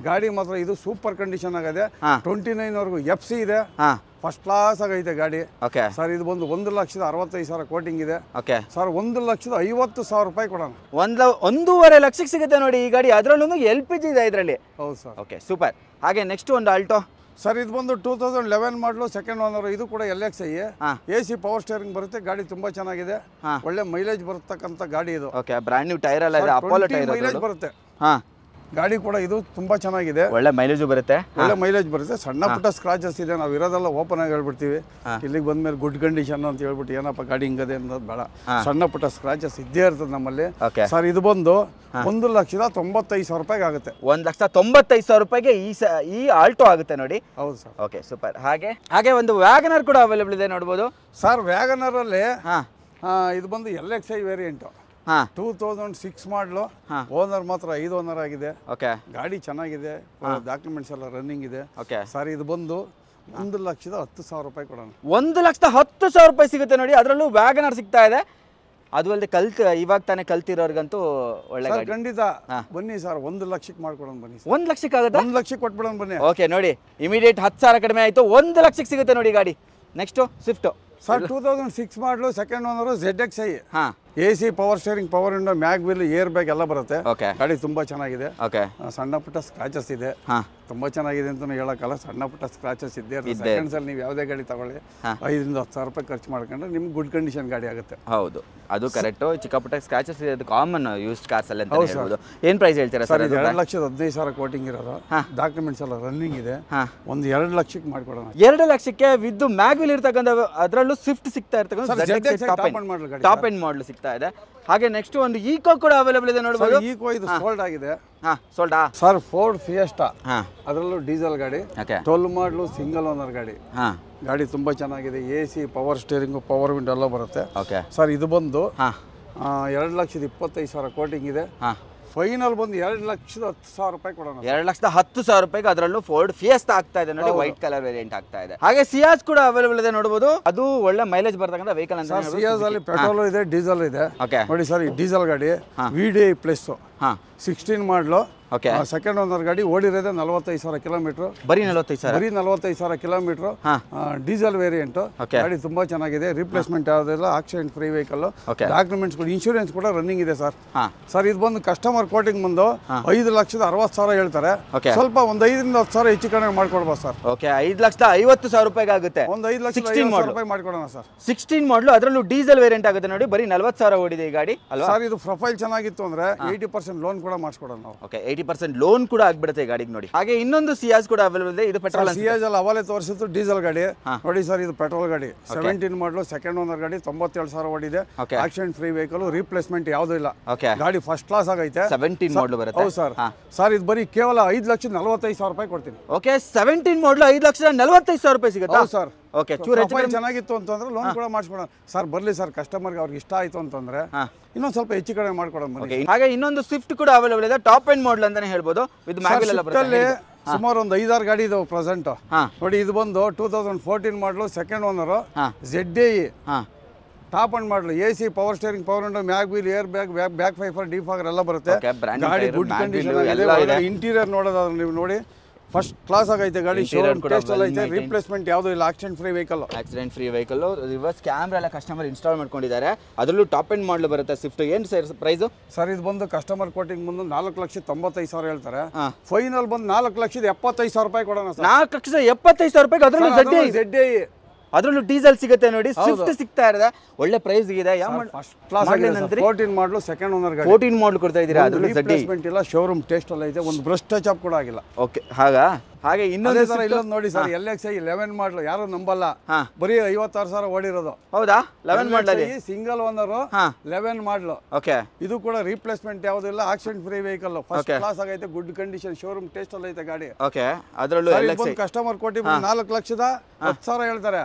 ಗಾಡಿ ಮಾತ್ರ ಇದು ಸೂಪರ್ ಕಂಡೀಷನ್ ಆಗಿದೆ. 29 ವರೆಗೂ FC ಇದೆ. ಫಸ್ಟ್ ಕ್ಲಾಸ್ ಆಗೈತೆ ಗಾಡಿ. ಓಕೆ ಸರ್ ಇದು ಬಂದು 1,65,000 ಕೋಟಿಂಗ್ ಇದೆ. ಓಕೆ ಸರ್ 1,50,000 ರೂಪಾಯಿ ಕೊಡೋಣ. 1.5 ಲಕ್ಷಕ್ಕೆ ಸಿಗುತ್ತೆ ನೋಡಿ ಈ ಗಾಡಿ. ಅದರಲ್ಲೂ LPG ಇದೆ ಇದರಲ್ಲಿ. ಹೌದು ಸರ್. Okay super. ಹಾಗೆ ನೆಕ್ಸ್ಟ್ ಒಂದು ಆಲ್ಟೋ ಸರ್ ಇದು ಬಂದು 2011 ಮಾಡಲು ಸೆಕೆಂಡ್ ಓನರ್. ಇದು ಕೂಡ LXi. AC ಪವರ್ ಸ್ಟೇರಿಂಗ್ ಬರುತ್ತೆ. ಗಾಡಿ ತುಂಬಾ ಚೆನ್ನಾಗಿದೆ, ಒಳ್ಳೆ ಮೈಲೇಜ್ ಬರತಕ್ಕಂತ ಗಾಡಿ ಇದು. ಓಕೆ ಬ್ರಾಂಡ್ ನ್ಯೂ ಟೈರ್ ಎಲ್ಲ ಇದೆ, ಅಪೋಲೋ ಟೈರ್ ಮೈಲೇಜ್ ಬರುತ್ತೆ. ಹಾಂ ಗಾಡಿ ಕೂಡ ಇದು ತುಂಬಾ ಚೆನ್ನಾಗಿದೆ, ಒಳ್ಳೆ ಮೈಲೇಜು ಬರುತ್ತೆ. ಒಳ್ಳೆ ಮೈಲೇಜ್ ಬರುತ್ತೆ. ಸಣ್ಣ ಪುಟ್ಟ ಸ್ಕ್ರಾಚಸ್ ಇದೆ, ನಾವು ಇರೋದೆಲ್ಲ ಓಪನ್ ಆಗಿ ಹೇಳ್ಬಿಡ್ತೀವಿ. ಇಲ್ಲಿಗೆ ಬಂದ್ಮೇಲೆ ಗುಡ್ ಕಂಡೀಷನ್ ಅಂತ ಹೇಳ್ಬಿಟ್ಟು ಏನಪ್ಪ ಗಾಡಿ ಹಿಂಗದೆ ಅನ್ನೋದು ಬೇಡ. ಸಣ್ಣ ಪುಟ್ಟ ಸ್ಕ್ರಾಚಸ್ ಇದ್ದೇ ಇರ್ತದೆ ನಮ್ಮಲ್ಲಿ. ಸರ್ ಇದು ಬಂದು 1,95,000 ರೂಪಾಯಿಗೆ ಆಗುತ್ತೆ. 1,95,000 ರೂಪಾಯಿಗೆ ಈ ಆಲ್ಟೋ ಆಗುತ್ತೆ ನೋಡಿ. ಹೌದು ಸರ್. Okay super. ಹಾಗೆ ಒಂದು ವ್ಯಾಗನರ್ ಕೂಡ ಅವೈಲೇಬಲ್ ಇದೆ ನೋಡ್ಬೋದು ಸರ್. ವ್ಯಾಗನರ್ ಅಲ್ಲಿ ಇದು ಬಂದು LXi ವೇರಿಯಂಟು. 2006 ಮಾಡಲು. ಓನರ್ ಮಾತ್ರ 5 ಓನರ್ ಆಗಿದೆ. ಓಕೆ ಗಾಡಿ ಚೆನ್ನಾಗಿದೆ, ಡಾಕ್ಯುಮೆಂಟ್ಸ್ ಎಲ್ಲ ರನ್ನಿಂಗ್ ಇದೆ. ಓಕೆ ಸರ್ ಇದು ಬಂದು 1,10,000 ರೂಪಾಯಿ ಕೊಡೋಣ. 1,10,000 ರೂಪಾಯಿ ಸಿಗುತ್ತೆ ನೋಡಿ. ಅದರಲ್ಲೂ ವ್ಯಾಗನರ್ ಸಿಗ್ತಾ ಇದೆ. ಅದು ಅಲ್ಲದೆ ಇವಾಗ ತಾನೇ ಕಲ್ತಿರೋರ್ಗಂತೂ ಒಳ್ಳೆ ಗಾಡಿ. ಖಂಡಿತ ಬನ್ನಿ ಸರ್, 1 ಲಕ್ಷಕ್ಕೆ ಮಾಡ್ಕೊಡೋಣ ಬನ್ನಿ. 1 ಲಕ್ಷಕ್ಕೆ ಆಗುತ್ತೆ? 1 ಲಕ್ಷಕ್ಕೆ ಕೊಟ್ಬಿಡೋಣ ಬನ್ನಿ. ಓಕೆ ನೋಡಿ, ಇಮಿಡಿಯೇಟ್ 10,000 ಕಡಿಮೆ ಆಯಿತು, 1 ಲಕ್ಷಕ್ಕೆ ಸಿಗುತ್ತೆ ನೋಡಿ ಗಾಡಿ. ನೆಕ್ಸ್ಟು ಸ್ವಿಫ್ಟ್ ಸರ್ 2006 ಮಾಡಲು ಸೆಕೆಂಡ್ ಓನರು ZXi. ಹಾಂ AC power steering, power window, mag wheel, air bag ಎಲ್ಲ ಬರುತ್ತೆ. ಓಕೆ ಗಾಡಿ ತುಂಬಾ ಚೆನ್ನಾಗಿದೆ. ಓಕೆ ಸಣ್ಣ ಪುಟ್ಟ ಸ್ಕ್ರಾಚಸ್ ಇದೆ. ಹಾಂ ತುಂಬಾ ಚೆನ್ನಾಗಿದೆ ಅಂತ ಹೇಳಕ್ಕಲ್ಲ, ಸಣ್ಣ ಪುಟ್ಟ ಸ್ಕ್ರಾಚಸ್ ಇದ್ದೇ ಇರುತ್ತೆ. ಸೆಕೆಂಡ್ಸ್ ಅಲ್ಲಿ ನೀವು ಯಾವುದೇ ಗಾಡಿ ತಗೊಳ್ಳಿ 5,000-10,000 ರೂಪಾಯಿ ಖರ್ಚು ಮಾಡ್ಕೊಂಡ್ರೆ ನಿಮ್ಗೆ ಗುಡ್ ಕಂಡೀಷನ್ ಗಾಡಿ ಆಗುತ್ತೆ. ಹೌದು, ಅದು ಕರೆಕ್ಟು. ಚಿಕ್ಕ ಪುಟ್ಟ ಸ್ಕ್ರಾಚಸ್ ಇದು ಕಾಮನ್ ಯೂಸ್ಡ್ ಕಾರ್ಸ್ ಅಲ್ಲಿ ಅಂತ ಹೇಳ್ಬೋದು. ಏನು ಪ್ರೈಸ್ ಹೇಳ್ತೀರಾ ಸರ್? 2,15,000 ಕೋಟಿಂಗ್ ಇರೋದು, ಡಾಕ್ಯುಮೆಂಟ್ಸ್ ಎಲ್ಲ ರನ್ನಿಂಗ್ ಇದೆ. ಒಂದು 2 ಲಕ್ಷಕ್ಕೆ ಮಾಡ್ಕೊಡೋಣ. 2 ಲಕ್ಷಕ್ಕೆ ವಿದ್ ಮ್ಯಾಗ್ ವೀಲ್ ಇರ್ತಕ್ಕಂಥ, ಅದರಲ್ಲೂ ಸ್ವಿಫ್ಟ್ ಸಿಗ್ತಾ ಇರ್ತಕ್ಕಂಥ ಟಾಪ್ ಎಂಡ್ ಮಾಡಲ್ ಸಿಗ್ತಾ ಇದೆ. ಹಾಗೆ ನೆಕ್ಸ್ಟ್ ಒಂದು ಈಕೋ ಕೂಡ ಅವೈಲೇಬಲ್ ಇದೆ ನೋಡಬಹುದು. ಈಕೋ ಇದು ಸೋಲ್ಡ್ ಆಗಿದೆ. ಸೋಲ್ಡಾ ಸರ್? ಫೋರ್ಡ್ ಫಿಯೆಸ್ಟಾ, ಅದರಲ್ಲೂ ಡೀಸೆಲ್ ಗಾಡಿ, 12 ಮಾಡಲು ಸಿಂಗಲ್ ಓನರ್ ಗಾಡಿ. ಗಾಡಿ ತುಂಬಾ ಚೆನ್ನಾಗಿದೆ. AC power steering, power window ಎಲ್ಲ ಬರುತ್ತೆ. ಸರ್ ಇದು ಬಂದು 2,25,000 ಕೋಟಿಂಗ್ ಇದೆ. ಫೈನಲ್ ಬಂದು 2,10,000 ರೂಪಾಯಿ ಕೊಡೋಣ. 2,10,000 ರೂಪಾಯಿಗೆ ಅದರಲ್ಲೂ ಫೋರ್ಡ್ ಫಿಯೆಸ್ಟಾ ಆಗ್ತಾ ಇದೆ ನೋಡಿ, ವೈಟ್ ಕಲರ್ ವೇರಿಯಂಟ್ ಆಗ್ತಾ ಇದೆ. ಹಾಗೆ ಸಿಯಾಸ್ ಕೂಡ ಅವೈಲೇಬಲ್ ಇದೆ ನೋಡಬಹುದು. ಅದು ಒಳ್ಳೆ ಮೈಲೇಜ್ ಬರ್ತಕ್ಕಂಥ ವೆಹಿಕಲ್ ಅಂತ. ಸಿಯಾಸ್ ಅಲ್ಲಿ ಪೆಟ್ರೋಲ್ ಇದೆ, ಡೀಸೆಲ್ ಇದೆ. ನೋಡಿ ಸರ್, ಈ ಡೀಸೆಲ್ ಗಾಡಿ VDI ಪ್ಲಸ್ 16 ಮಾಡಲು. ಸೆಕೆಂಡ್ ಓನರ್ ಗಾಡಿ. ಓಡಿರೋದೇ 45,000 ಕಿಲೋಮೀಟರ್. ಬರೀ 45,000 ಕಿಲೋಮೀಟರ್. Diesel variant. ಗಾಡಿ ತುಂಬಾ ಚೆನ್ನಾಗಿದೆ. ರಿಪ್ಲೇಸ್ಮೆಂಟ್ ಯಾವುದಿಲ್ಲ, ಆಕ್ಸಿಡೆಂಟ್ ಫ್ರೀ ವೆಹಿಕಲ್. ಡಾಕ್ಯುಮೆಂಟ್ಸ್ ಕೂಡ, ಇನ್ಶೂರೆನ್ಸ್ ಕೂಡ ರನ್ನಿಂಗ್ ಇದೆ ಸರ್. ಸರ್ ಇದು ಬಂದು ಕಸ್ಟಮರ್ ಕೋಟಿಂಗ್ ಬಂದು 5,60,000 ಹೇಳ್ತಾರೆ. ಸ್ವಲ್ಪ ಒಂದು 5,000-10,000 ಹೆಚ್ಚು ಕಡಿಮೆ ಮಾಡ್ಕೊಡ್ಬೋದು ಸರ್. ಓಕೆ, 5,50,000 ರೂಪಾಯಿಗೆ ಆಗುತ್ತೆ. ಒಂದು 5,60,000 ರೂಪಾಯಿ ಮಾಡ್ಕೊಡೋಣ ಸರ್. 16 ಮಾಡಲು, ಅದರಲ್ಲೂ ಡೀಸೆಲ್ ವೇರಿಯಂಟ್ ಆಗುತ್ತೆ ನೋಡಿ. ಬರೀ 40,000 ಓಡಿದೆ ಈ ಗಾಡಿ ಅಲ್ವಾ ಸರ್? ಇದು ಪ್ರೊಫೈಲ್ ಚೆನ್ನಾಗಿತ್ತು ಅಂದ್ರೆ 80% ಲೋನ್ ಕೂಡ ಮಾಡಿಸ್ಕೊಡೋಣ ನಾವು. ಓಕೆ, 80% ಲೋನ್ ಕೂಡ ಆಗ್ಬಿಡುತ್ತೆ ಈ ಗಾಡಿಗೆ ನೋಡಿ. ಹಾಗೆ ಇನ್ನೊಂದು ಸಿಯಾಸ್ ಕೂಡ ಅವೈಲೇಬಲ್ ಇದೆ. ಇದು ಪೆಟ್ರೋಲ್. ಸಿಯಾಸ್ ಅಲ್ಲಿ ಅವಲೇ ತೋರಿಸಿತ್ತು ಡೀಸೆಲ್ ಗಾಡಿ. ನೋಡಿ ಸರ್, ಇದು ಪೆಟ್ರೋಲ್ ಗಾಡಿ. 17 ಮಾಡಲು, ಸೆಕೆಂಡ್ ಓನರ್ ಗಾಡಿ, 97,000 ಓಡಿದೆ. ಆಕ್ಸಿಡೆಂಟ್ ಫ್ರೀ ವೆಹಿಕಲ್, ರಿಪ್ಲೇಸ್ಮೆಂಟ್ ಯಾವುದೂ ಇಲ್ಲ. ಗಾಡಿ ಫಸ್ಟ್ ಕ್ಲಾಸ್ ಆಗೈತೆ. 17 ಮಾಡಲು ಬರುತ್ತೆ. ಹೌದು ಸರ್. ಸರ್ ಇದು ಬರೀ ಕೇವಲ 5,45,000 ರೂಪಾಯಿ ಕೊಡ್ತೀನಿ. ಓಕೆ, 17 ಮಾಡಲು 5,45,000 ರೂಪಾಯಿ ಸಿಗುತ್ತೆ. ಹೌದು ಸರ್. ಓಕೆ, ಚೆನ್ನಾಗಿತ್ತು ಅಂತಂದ್ರೆ ಲೋನ್ ಕೂಡ ಮಾಡಿಸ್ಕೊಡೋಣ ಸರ್. ಬರ್ಲಿ ಸರ್, ಕಸ್ಟಮರ್ಗೆ ಅವ್ರಿಗೆ ಇಷ್ಟ ಆಯ್ತು ಅಂತಂದ್ರೆ ಇನ್ನೊಂದು ಸ್ವಲ್ಪ ಹೆಚ್ಚು ಕಡಿಮೆ ಮಾಡ್ಕೊಡೋಣ. ಹಾಗೆ ಇನ್ನೊಂದು ಸ್ವಿಫ್ಟ್ ಕೂಡ ಅವೈಲೇಬಲ್ ಇದೆ, ಟಾಪ್ ಎಂಡ್ ಮಾಡಲ್ ಅಂತಾನೆ ಹೇಳ್ಬೋದು. ವಿತ್ ಮ್ಯಾಗ್ವಿಲ್ ಎಲ್ಲ ಬರುತ್ತೆ. ಸುಮಾರು ಒಂದು 5-6 ಗಾಡಿ ಇದಾವೆ ಪ್ರೆಸೆಂಟ್. ನೋಡಿ ಇದು ಬಂದು 2014 model, second owner ZDI. Top end model, AC power steering, power window, mag wheel, air bag, back wiper, defogger ಎಲ್ಲ ಬರುತ್ತೆ. ಗಾಡಿ ಗುಡ್ ಕಂಡೀಷನ್ ಆಗಿದೆ. ಇಂಟೀರಿಯರ್ ನೋಡೋದಾದ್ರೆ ನೀವು ನೋಡಿ, ಫಸ್ಟ್ ಕ್ಲಾಸ್ ಆಗೈತೆ ಗಾಡಿ. ಶೋರೂಮ್ ಟೆಸ್ಟ್ ಎಲ್ಲ ಐತೆ, ರಿಪ್ಲೇಸ್ಮೆಂಟ್ ಯಾವುದು ಇಲ್ಲ, accident free vehicle. Accident free vehicle, reverse camera ಎಲ್ಲ ಕಸ್ಟಮರ್ ಇನ್ಸ್ಟಾಲ್ ಮಾಡ್ಕೊಂಡಿದ್ದಾರೆ. ಅದರಲ್ಲೂ ಟಾಪ್ ಎಂಡ್ ಮಾಡಲು ಬರುತ್ತೆ ಸ್ವಿಫ್ಟ್. ಏನು ಸರ್ ಪ್ರೈಸು? ಸರ್ ಇದು ಬಂದು ಕಸ್ಟಮರ್ ಕೋಟಿಂಗ್ ಬಂದು 4,95,000 ಹೇಳ್ತಾರೆ. ಫೈನಲ್ ಬಂದು 4,75,000 ರೂಪಾಯಿ ಕೊಡೋಣ ಸರ್. 4,75,000 ರೂಪಾಯಿ. ಅದರಲ್ಲೂ ZDI, ಅದರಲ್ಲೂ ಡೀಸೆಲ್ ಸಿಗುತ್ತೆ ನೋಡಿ, ಸ್ವಿಫ್ಟ್ ಸಿಗ್ತಾ ಇದೆ, ಒಳ್ಳೆ ಪ್ರೈಸ್ ಇದೆ. ಫಸ್ಟ್ ಕ್ಲಾಸ್ 14 ಮಾಡಲು ಸೆಕೆಂಡ್ ಓನರ್ ಗಾಡಿ, 14 ಮಾಡಲ್ ಕೊಡ್ತಾ ಇದ್ದೀರಾ. ಅದರಲ್ಲೂ ರಿಪ್ಲೇಸ್ಮೆಂಟ್ ಇಲ್ಲ, ಶೋರೂಮ್ ಟೆಸ್ಟ್ ಎಲ್ಲ ಇದೆ, ಒಂದು ಬ್ರಷ್ ಟಚ್ ಅಪ್ ಕೂಡ ಆಗಿಲ್ಲ. ಓಕೆ, ಹಾಗೆ ಇನ್ನೊಂದು ಸರ್ ಇಲ್ಲೊಂದು ನೋಡಿ ಸರ್, LXi 11 ಮಾಡಲು, ಯಾರು ನಂಬಲ್ಲ, ಬರೀ 56,000 ಓಡಿರೋದು. ಹೌದಾ? 11 ಮಾಡಲ್ ಸಿಂಗಲ್ ಓನರ್ 11 ಮಾಡಲು. ಓಕೆ, ಇದು ಕೂಡ ರಿಪ್ಲೇಸ್ಮೆಂಟ್ ಯಾವುದಿಲ್ಲ, accident free vehicle, first class ಆಗೈತೆ, ಗುಡ್ ಕಂಡೀಷನ್, ಶೋರೂಮ್ ಟೆಸ್ಟ್ ಎಲ್ಲ ಐತೆ ಗಾಡಿ. ಓಕೆ, ಅದರಲ್ಲೂ ಕಸ್ಟಮರ್ ಕೋಟಿ 4,10,000 ಹೇಳ್ತಾರೆ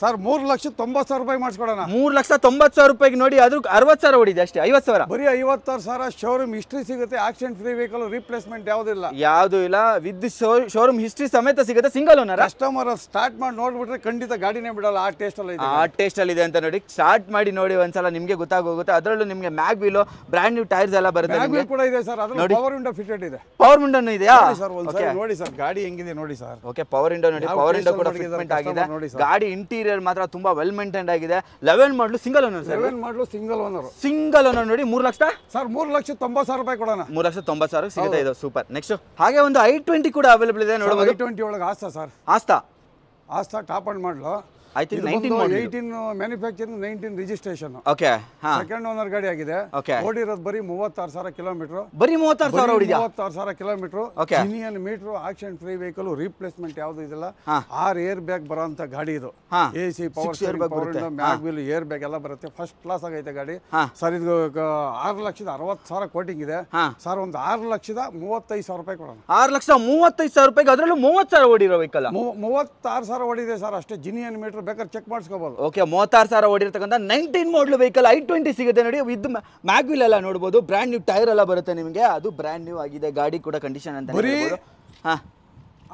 ಸರ್. 3,90,000 ರೂಪಾಯಿ ಮಾಡಿಸ್ಕೊಡೋಣ. 3,90,000 ರೂಪಾಯಿಗೆ ನೋಡಿ, ಅದು 60,000 ಓಡಿದೆ ಅಷ್ಟೇ. 50,000 ಬರೀ 56,000 ಶೋರೂಮ್ ಹಿಸ್ಟ್ರಿ ಸಿಗುತ್ತೆ, ಆಕ್ಸಿಡೆಂಟ್ ಫ್ರೀ ವೆಹಿಕಲ್, ರಿಪ್ಲೇಸ್ಮೆಂಟ್ ಯಾವುದಿಲ್ಲ, ಯಾವುದು ಇಲ್ಲ, ವಿತ್ ಶೋರೂಮ್ ಹಿಸ್ಟ್ರಿ ಸಮೇತ ಸಿಗುತ್ತೆ. Single owner. ಕಸ್ಟಮರ್ ಸ್ಟಾರ್ಟ್ ಮಾಡಿ ನೋಡ್ಬಿಟ್ರೆ ಖಂಡಿತ ಗಾಡಿನೇ ಬಿಡಲ್ಲ, ಆ ಟೇಸ್ಟ್ ಅಲ್ಲಿ ಇದೆ. ಆ ಟೇಸ್ಟ್ ಅಲ್ಲಿ ಇದೆ ಅಂತ ನೋಡಿ, ಸ್ಟಾರ್ಟ್ ಮಾಡಿ ನೋಡಿ ಒಂದ್ಸಲ, ನಿಮಗೆ ಗೊತ್ತಾಗೋಗುತ್ತೆ. ಅದರಲ್ಲೂ ನಿಮಗೆ mag wheel, brand new tyres ಎಲ್ಲ ಬರುತ್ತೆ. ಮ್ಯಾಗ್ ವೀಲ್ ಕೂಡ ಇದೆ ಸರ್, ಅದರಲ್ಲಿ ಪವರ್ ವಿಂಡೋ ಫಿಟೆಡ್ ಇದೆ. ಪವರ್ ವಿಂಡೋನು ಇದೆಯಾ ಸರ್? ಒಂದ್ಸಲ ನೋಡಿ ಸರ್ ಗಾಡಿ ಹೆಂಗಿದೆ ನೋಡಿ ಸರ್. ಓಕೆ, ಪವರ್ ವಿಂಡೋ ನೋಡಿ, ಪವರ್ ವಿಂಡೋ ಕೂಡ ಫಿಟ್ಮೆಂಟ್ ಆಗಿದೆ. ಗಾಡಿ ಇಂಟೀರಿಯರ್ ಮಾತ್ರ ತುಂಬಾ ವೆಲ್ ಮೇಂಟೈನ್ ಆಗಿದೆ. 11 ಮಾಡಲು ಸಿಂಗಲ್ ಓನರ್ ಸರ್. 11 ಮಾಡಲು ಸಿಂಗಲ್ ಓನರ್. ಸಿಂಗಲ್ ಓನರ್ ನೋಡಿ, 3 ಲಕ್ಷ ಸರ್, 3,90,000 ರೂಪಾಯಿ ಕೊಡೋಣ. 3,90,000 ಸಿಗುತ್ತೆ. ಇದು ಸೂಪರ್. ನೆಕ್ಸ್ಟ್ ಹಾಗೆ ಒಂದು i20 ಕೂಡ ಅವೈಲೇಬಲ್ ಇದೆ ನೋಡಬಹುದು. i20 ಒಳಗೆ ಆಸ್ತಾ ಸರ್, ಆಸ್ತಾ ಟಾಪ್ ಅಂಡ್ ಮಾಡಲು. I think 18 manufacturing, 19 registration. Okay, second owner ಗಾಡಿ ಆಗಿದೆ. ಓಡಿರೋದು ಬರೀ 36,000 ಕಿಲೋಮೀಟರ್. ಬರೀ 36,000 ಓಡಿದೆ. 36,000 kilometre, genuine metre, accident free vehicle, replacement ಯಾವುದು ಇದಿಲ್ಲ. 6 ಏರ್ ಬ್ಯಾಗ್ ಬರೋಂತ ಗಾಡಿ ಇದು. AC, power steering, power window, mag wheel, air bag ಎಲ್ಲ ಬರುತ್ತೆ. ಫಸ್ಟ್ ಕ್ಲಾಸ್ ಆಗೈತೆ ಗಾಡಿ ಸರ್. ಇದು 6,60,000 ಕೋಟಿಂಗ್ ಇದೆ ಸರ್. ಒಂದು 6,35,000 ರೂಪಾಯಿ ಕೊಡೋಣ. 6,35,000 ರೂಪಾಯಿಗೆ, ಅದರಲ್ಲೂ 30,000 ಓಡಿರೋ ವೆಹಿಕಲ್. 36,000 ಓಡಿದೆ ಸರ್ ಅಷ್ಟೇ. ಜಿನಿಯನ್ ಮೀಟರ್ ಬೇಕಾದ್ರೆ ಚೆಕ್ ಮಾಡಿಸ್ಕೋಬಹುದು. ಓಕೆ, 36,000 ಓಡಿರ್ತಕ್ಕಂಥ 19 ಮಾಡಲ್ ವೆಹಿಕಲ್ i20 ಸಿಗುತ್ತೆ ನೋಡಿ. ವಿತ್ ಮ್ಯಾಗ್ ವೀಲ್ ಎಲ್ಲ ನೋಡಬಹುದು, ಬ್ರ್ಯಾಂಡ್ ನ್ಯೂ ಟೈರ್ ಎಲ್ಲ ಬರುತ್ತೆ ನಿಮಗೆ. ಅದು ಬ್ರ್ಯಾಂಡ್ ನ್ಯೂ ಆಗಿದೆ. ಗಾಡಿ ಕೂಡ ಕಂಡೀಷನ್ ಅಂತ ಹೇಳ್ಬೋದು.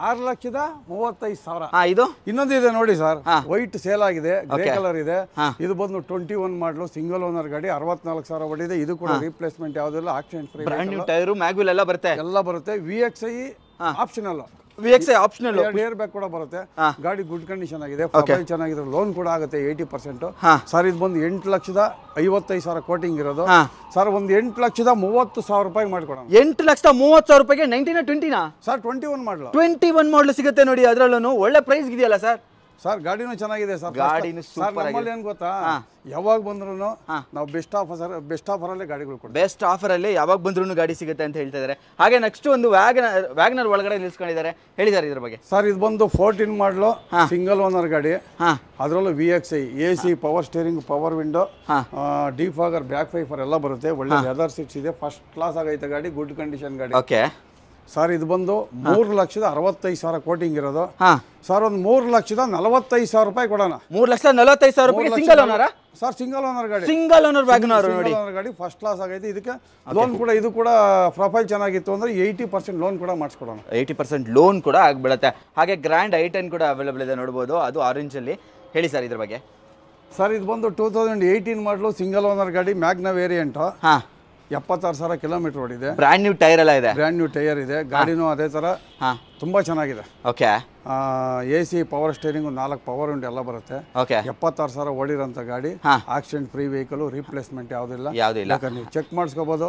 6,35,000. ಇದು ಇನ್ನೊಂದು ಇದೆ ನೋಡಿ ಸರ್, ವೈಟ್ ಸೇಲ್ ಆಗಿದೆ, ಗ್ರೇ ಕಲರ್ ಇದೆ. ಇದು ಬಂದು 21 ಮಾಡಲು, ಸಿಂಗಲ್ ಓನರ್ ಗಾಡಿ, 64,000 ಓಡಿದೆ. ಇದು ಕೂಡ ರಿಪ್ಲೇಸ್ಮೆಂಟ್ ಯಾವುದಿಲ್ಲ, accident free, brand new tyre, mag wheel ಎಲ್ಲ ಬರುತ್ತೆ. VXi optional. VXi optional, air bag ಕೂಡ ಬರುತ್ತೆ. ಗಾಡಿ ಗುಡ್ ಕಂಡೀಷನ್ ಆಗಿದೆ, ಪ್ರೊಫೈಲ್ ಚೆನ್ನಾಗಿದೆ, ಲೋನ್ ಕೂಡ ಆಗುತ್ತೆ 80%. ಸರ್ ಇದು ಬಂದು 8,55,000 ಕೋಟಿಂಗ್ ಇರೋದು ಸರ್. ಒಂದು 8,30,000 ರೂಪಾಯಿ ಮಾಡ್ಕೊಡೋಣ. 8,30,000 ರೂಪಾಯಿಗೆ 19 20 ಸರ್. 21 ಮಾಡಲು, 21 ಮಾಡಲು ಸಿಗುತ್ತೆ ನೋಡಿ. ಅದರಲ್ಲೂ ಒಳ್ಳೆ ಪ್ರೈಸ್ ಇದೆಯಲ್ಲ ಸರ್. ಸರ್ ಗಾಡಿನೂ ಚೆನ್ನಾಗಿದೆ ಸರ್. ಗಾಡಿನೂ ಸೂಪರ್ ಆಗಿದೆ. ನಮ್ಮಲ್ಲಿ ಏನು ಗೊತ್ತಾ, ಯಾವಾಗ ಬಂದ್ರು ನಾವು ಬೆಸ್ಟ್ ಆಫರ್ ಅಲ್ಲೇ ಗಾಡಿಗಳು ಕೊಡ್ತೀವಿ. ಬೆಸ್ಟ್ ಆಫರ್ ಅಲ್ಲಿ ಯಾವಾಗ ಬಂದ್ರು ಗಾಡಿ ಸಿಗುತ್ತೆ ಅಂತ ಹೇಳ್ತಾ ಇದ್ದಾರೆ. ಹಾಗೆ ನೆಕ್ಸ್ಟ್ ಒಂದು ವ್ಯಾಗನರ್ ಒಳಗಡೆ ನಿಲ್ಸ್ಕೊಂಡಿದ್ದಾರೆ, ಹೇಳಿದ್ದಾರೆ ಇದ್ರ ಬಗ್ಗೆ. ಸರ್ ಇದು ಬಂದು 14 ಮಾಡಲು, ಸಿಂಗಲ್ ಓನರ್ ಗಾಡಿ. ಅದರಲ್ಲೂ VXi, AC, power steering, power window, defogger, back wiper ಎಲ್ಲ ಬರುತ್ತೆ. ಒಳ್ಳೆ ಲೆದರ್ ಸೀಟ್ಸ್ ಇದೆ, ಫಸ್ಟ್ ಕ್ಲಾಸ್ ಆಗೈತೆ ಗಾಡಿ, ಗುಡ್ ಕಂಡೀಷನ್ ಗಾಡಿ. ಓಕೆ ಸರ್ ಇದು ಬಂದು 3,65,000 ಕೋಟಿಂಗ್ ಇರೋದು ಸರ್. ಒಂದು 3,45,000 ರೂಪಾಯಿ ಕೊಡೋಣ. 3,45,000 ರೂಪಾಯಿ single owner sir. Single owner ಗಾಡಿ, ಸಿಂಗಲ್ ಓನರ್ ವ್ಯಾಗನರ್ ನೋಡಿ. ಗಾಡಿ ಫಸ್ಟ್ ಕ್ಲಾಸ್ ಆಗೈತೆ. ಇದಕ್ಕೆ ಲೋನ್ ಕೂಡ, ಇದು ಕೂಡ ಪ್ರೊಫೈಲ್ ಚೆನ್ನಾಗಿತ್ತು ಅಂದ್ರೆ 80% ಲೋನ್ ಕೂಡ ಮಾಡಿಸ್ಕೊಡೋಣ. 80% ಲೋನ್ ಕೂಡ ಆಗ್ಬಿಡುತ್ತೆ. ಹಾಗೆ ಗ್ರ್ಯಾಂಡ್ i10 ಕೂಡ ಅವೈಲೇಬಲ್ ಇದೆ ನೋಡಬಹುದು, ಅದು ಆರೆಂಜ್ ಅಲ್ಲಿ. ಹೇಳಿ ಸರ್ ಇದ್ರ ಬಗ್ಗೆ. ಸರ್ ಇದು ಬಂದು 2018 ಮಾಡಲು, ಸಿಂಗಲ್ ಓನರ್ ಗಾಡಿ, ಮ್ಯಾಗ್ನಾ ವೇರಿಯಂಟ್. 76,000 ಕಿಲೋಮೀಟರ್ ಓಡಿದೆ. ಬ್ರ್ಯಾಂಡ್ ನ್ಯೂ ಟೈರ್ ಎಲ್ಲ ಇದೆ. ಬ್ರ್ಯಾಂಡ್ ನ್ಯೂ ಟೈರ್ ಇದೆ. ಗಾಡಿನೂ ಅದೇ ತರ ತುಂಬಾ ಚೆನ್ನಾಗಿದೆ. Okay, AC, power steering, 4 power window ಎಲ್ಲ ಬರುತ್ತೆ. 76,000 ಓಡಿರೋಂಥ ಗಾಡಿ, ಆಕ್ಸಿಡೆಂಟ್ ಫ್ರೀ ವೆಹಿಕಲ್, ರಿಪ್ಲೇಸ್ಮೆಂಟ್ ಯಾವುದಿಲ್ಲ. ನೀವು ಚೆಕ್ ಮಾಡಿಸ್ಕೋಬಹುದು.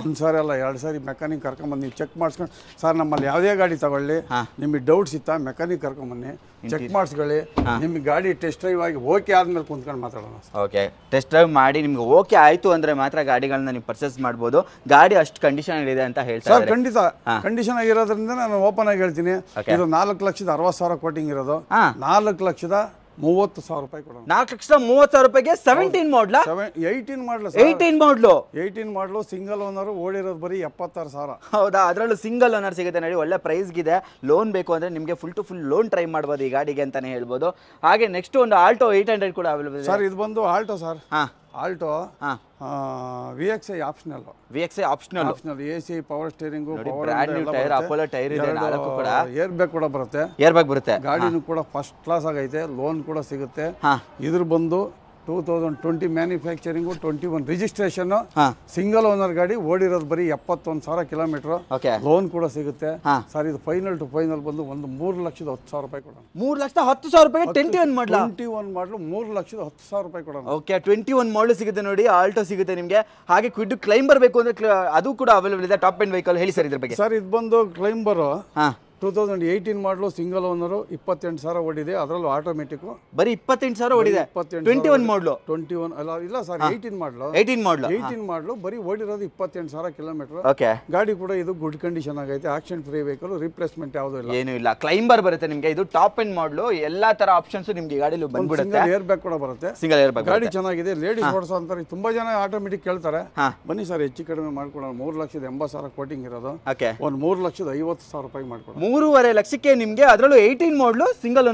ಒಂದ್ಸಾರಿ ಅಲ್ಲ 2 ಸಾರಿ ಮೆಕ್ಯಾನಿಕ್ ಕರ್ಕೊಂಡ್ಬಂದು ನೀವು ಚೆಕ್ ಮಾಡಿಸ್ಕೊಂಡು. ಸರ್ ನಮ್ಮಲ್ಲಿ ಯಾವುದೇ ಗಾಡಿ ತಗೊಳ್ಳಿ, ನಿಮಗೆ ಡೌಟ್ಸ್ ಇತ್ತಾ ಮೆಕ್ಯಾನಿಕ್ ಕರ್ಕೊಂಡ್ಬನ್ನಿ, ಚೆಕ್ ಮಾಡಿಸ್ಕೊಳ್ಳಿ. ನಿಮ್ಗೆ ಗಾಡಿ ಟೆಸ್ಟ್ ಡ್ರೈವ್ ಆಗಿ ಓಕೆ ಆದ್ಮೇಲೆ ಕುಂತ್ಕೊಂಡು ಮಾತಾಡೋಣ. ಓಕೆ, ಟೆಸ್ಟ್ ಡ್ರೈವ್ ಮಾಡಿ ನಿಮ್ಗೆ ಓಕೆ ಆಯ್ತು ಅಂದ್ರೆ ಮಾತ್ರ ಗಾಡಿಗಳನ್ನ ನೀವು ಪರ್ಚೇಸ್ ಮಾಡ್ಬೋದು. ಗಾಡಿ ಅಷ್ಟು ಕಂಡೀಷನ್ ಇದೆ ಅಂತ ಹೇಳ್ತಾರೆ. ಖಂಡಿತ ಕಂಡೀಷನ್ ಆಗಿರೋದ್ರಿಂದ ನಾನು ಓಪನ್ ಆಗಿ ಹೇಳ್ತೀನಿ. ಇದು 4,60,000 ಕೋಟಿಂಗ್ ಇರೋದು. 4,30,000 ರೂಪಾಯಿ ಕೊಡೋಣ. 4,30,000 ರೂಪಾಯಿಗೆ 17 ಮಾಡಲ, 18 ಮಾಡಲು, 18 ಮಾಡಲು, ಸಿಂಗಲ್ ಓನರ್, ಓಡಿರೋದು ಬರೀ 76,000. ಹೌದಾ? ಅದರಲ್ಲೂ ಸಿಂಗಲ್ ಓನರ್ ಸಿಗುತ್ತೆ ನೋಡಿ, ಒಳ್ಳೆ ಪ್ರೈಸ್ಗಿದೆ. ಲೋನ್ ಬೇಕು ಅಂದ್ರೆ ನಿಮಗೆ full to full loan try ಮಾಡ್ಬೋದು ಈ ಗಾಡಿಗೆ ಅಂತಾನೆ ಹೇಳ್ಬೋದು. ಹಾಗೆ ನೆಕ್ಸ್ಟ್ ಒಂದು ಆಲ್ಟೋ 800 ಕೂಡ ಅವೈಲೇಬಲ್ ಇದೆ ಸರ್. ಇದು ಬಂದು Alto sir. Alto VXi optional. AC, power steering, Apollo tyre ಇದೆ, 4 ಕೂಡ ಏರ್ ಬ್ಯಾಗ್ ಕೂಡ ಬರುತ್ತೆ. ಏರ್ ಬ್ಯಾಗ್ ಬರುತ್ತೆ. ಗಾಡಿನೂ ಕೂಡ ಫಸ್ಟ್ ಕ್ಲಾಸ್ ಆಗೈತೆ, ಲೋನ್ ಕೂಡ ಸಿಗುತ್ತೆ. ಇದ್ರ ಬಂದು 2020 ಮ್ಯಾನುಫ್ಯಾಕ್ಚರಿಂಗು, 21 ರಿಜಿಸ್ಟ್ರೇಷನ್, ಹಾ ಸಿಂಗಲ್ ಓನರ್ ಗಾಡಿ, ಓಡಿರೋದು ಬರೀ 71,000 ಕಿಲೋಮೀಟರ್. ಓಕೆ ಲೋನ್ ಕೂಡ ಸಿಗುತ್ತೆ ಹಾ ಸರ್. ಇದು ಫೈನಲ್ ಟು ಫೈನಲ್ ಬಂದು ಒಂದು 3,10,000 ರೂಪಾಯಿ ಕೊಡೋಣ. 3,10,000 ರೂಪಾಯಿ 21 ಮಾಡಲ 21 ಮಾಡಲು 3,10,000 ರೂಪಾಯಿ ಕೊಡೋಣ. ಓಕೆ 21 ಮಾಡಲ್ ಸಿಗುತ್ತೆ ನೋಡಿ, ಆಲ್ಟೋ ಸಿಗುತ್ತೆ ನಿಮಗೆ. ಹಾಗೆ ಕ್ವಿಡ್ ಕ್ಲೈಂಬರ್ ಬೇಕು ಅಂದ್ರೆ ಅದು ಕೂಡ ಅವೈಲೇಬಲ್ ಇದೆ, ಟಾಪ್ ಎಂಡ್ ವೆಹಿಕಲ್. ಹೇಳಿ ಸರ್ ಇದ್ರ ಬಗ್ಗೆ. ಸರ್ ಇದು ಬಂದು ಕ್ಲೈಂಬರ್ ಹಾ 2018 ಮಾಡಲು, ಸಿಂಗಲ್ ಓನರು, 28,000 ಓಡಿದೆ. ಅದರಲ್ಲೂ ಆಟೋಮೆಟಿಕ್. ಬರೀ 28,000 ಓಡಿದೆ. 21 ಮಾಡಲು 21 ಅಲ್ಲ ಇಲ್ಲ ಸರ್, 18 ಮಾಡಲು 18 ಮಾಡಲು ಬರೀ ಓಡಿರೋದು 28,000 ಕಿಲೋಮೀಟರ್. ಓಕೆ ಗಾಡಿ ಕೂಡ ಇದು ಗುಡ್ ಕಂಡೀಷನ್ ಆಗೈತೆ. ಆಕ್ಷನ್ ಫ್ರೀ ವೆಹಿಕಲ್, ರಿಪ್ಲೇಸ್ಮೆಂಟ್ ಯಾವುದೂ ಇಲ್ಲ, ಏನು ಇಲ್ಲ. ಕ್ಲೈಂಬರ್ ಬರುತ್ತೆ ನಿಮಗೆ. ಇದು ಟಾಪ್ ಎಂಡ್ ಮಾಡಲು, ಎಲ್ಲಾ ತರ ಆಪ್ಷನ್ಸ್ ನಿಮಗೆ ಗಾಡಿಲಿ ಬಂದ್ಬಿಡುತ್ತೆ. ಏರ್ ಬ್ಯಾಗ್ ಕೂಡ ಬರುತ್ತೆ. ಸಿಂಗಲ್ ಏರ್ ಬ್ಯಾಗ್ ಗಾಡಿ ಚೆನ್ನಾಗಿದೆ. ಲೇಡೀಸ್ ಓಡಿಸೋ ಅಂತಾರೆ ತುಂಬಾ ಜನ ಆಟೋಮೆಟಿಕ್ ಕೇಳ್ತಾರೆ. ಬನ್ನಿ ಸರ್, ಹೆಚ್ಚು ಕಡಿಮೆ ಮಾಡ್ಕೊಡೋಣ. 3,80,000 ಕೋಟಿಂಗ್ ಇರೋದು, ಓಕೆ ಒಂದು 3,50,000 ರೂಪಾಯಿ ಮಾಡ್ಕೊಡೋಣ. 3.5 ಲಕ್ಷಕ್ಕೆ ನಿಮಗೆ. ಅದರಲ್ಲೂ 18 ಮಾಡಲು, ಸಿಂಗಲ್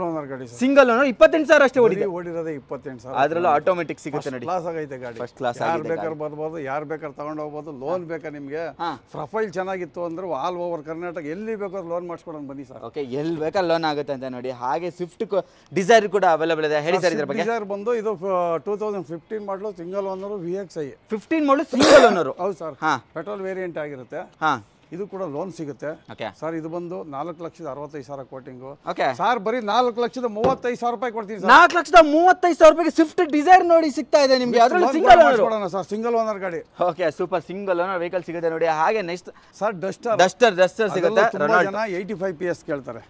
ಓನರ್ ಗಾಡಿ ಸರ್. ಸಿಂಗಲ್ ಓನರ್ 28,000 ಅಷ್ಟೇ ಓಡಿರೋದೇ 28,000. ಅದರಲ್ಲೂ ಆಟೋಮೆಟಿಕ್ ಸಿಗುತ್ತೆ ನೋಡಿ. ಕ್ಲಾಸ್ ಆಗೈತೆ ಗಾಡಿ. ಫಸ್ಟ್ ಕ್ಲಾಸ್ ಯಾರು ಬೇಕಾದ್ರೆ ಬರ್ಬೋದು, ಯಾರು ಬೇಕಾದ್ರೆ ತಗೊಂಡು ಹೋಗ್ಬೋದು. ಲೋನ್ ಬೇಕಾ ನಿಮಗೆ, ಪ್ರೊಫೈಲ್ ಚೆನ್ನಾಗಿತ್ತು ಅಂದ್ರೆ ಆಲ್ ಓವರ್ ಕರ್ನಾಟಕ ಎಲ್ಲಿ ಬೇಕಾದ್ರೂ ಲೋನ್ ಮಾಡಿಸ್ಕೊಡೋಣ ಬನ್ನಿ ಸರ್. ಓಕೆ ಎಲ್ಲಿ ಬೇಕಾದ್ರೆ ಲೋನ್ ಆಗುತ್ತೆ ಅಂತ ನೋಡಿ. ಹಾಗೆ ಸ್ವಿಫ್ಟ್ ಡಿಸೈರ್ ಕೂಡ ಅವೈಲೇಬಲ್ ಇದೆ. ಹೇಳಿ ಸರ್ ಇದ್ರ ಬಗ್ಗೆ. ಡಿಸೈರ್ ಬಂದು ಇದು 2015 ಮಾಡಲು, ಸಿಂಗಲ್ ಓನರ್, VXI 15 ಮಾಡಲು, ಸಿಂಗಲ್ ಓನರ್. ಹೌದು ಸರ್, ಪೆಟ್ರೋಲ್ ವೇರಿಯಂಟ್ ಆಗಿರುತ್ತೆ. ಇದು ಕೂಡ ಲೋನ್ ಸಿಗುತ್ತೆ ಸರ್. ಇದು ಬಂದು 4,65,000 ಕೋಟಿಂಗು. ಸರ್ ಬರೀ 4,35,000 ರೂಪಾಯಿ ಕೊಡ್ತೀನಿ ಸರ್. 4,35,000 ರೂಪಾಯಿಗೆ ಸ್ವಿಫ್ಟ್ ಡಿಸೈರ್ ನೋಡಿ ಸಿಗ್ತಾ ಇದೆ ನಿಮಗೆ. ಅದರಲ್ಲಿ single owner sir, single owner ಗಾಡಿ. Okay super, single owner vehicle ಸಿಗುತ್ತೆ ನೋಡಿ. ಹಾಗೆ ನೆಕ್ಸ್ಟ್ ಸರ್ ಡಸ್ಟರ್ ಸಿಗುತ್ತೆ. ತುಂಬಾ ಜನ 85 PS ಕೇಳ್ತಾರೆ.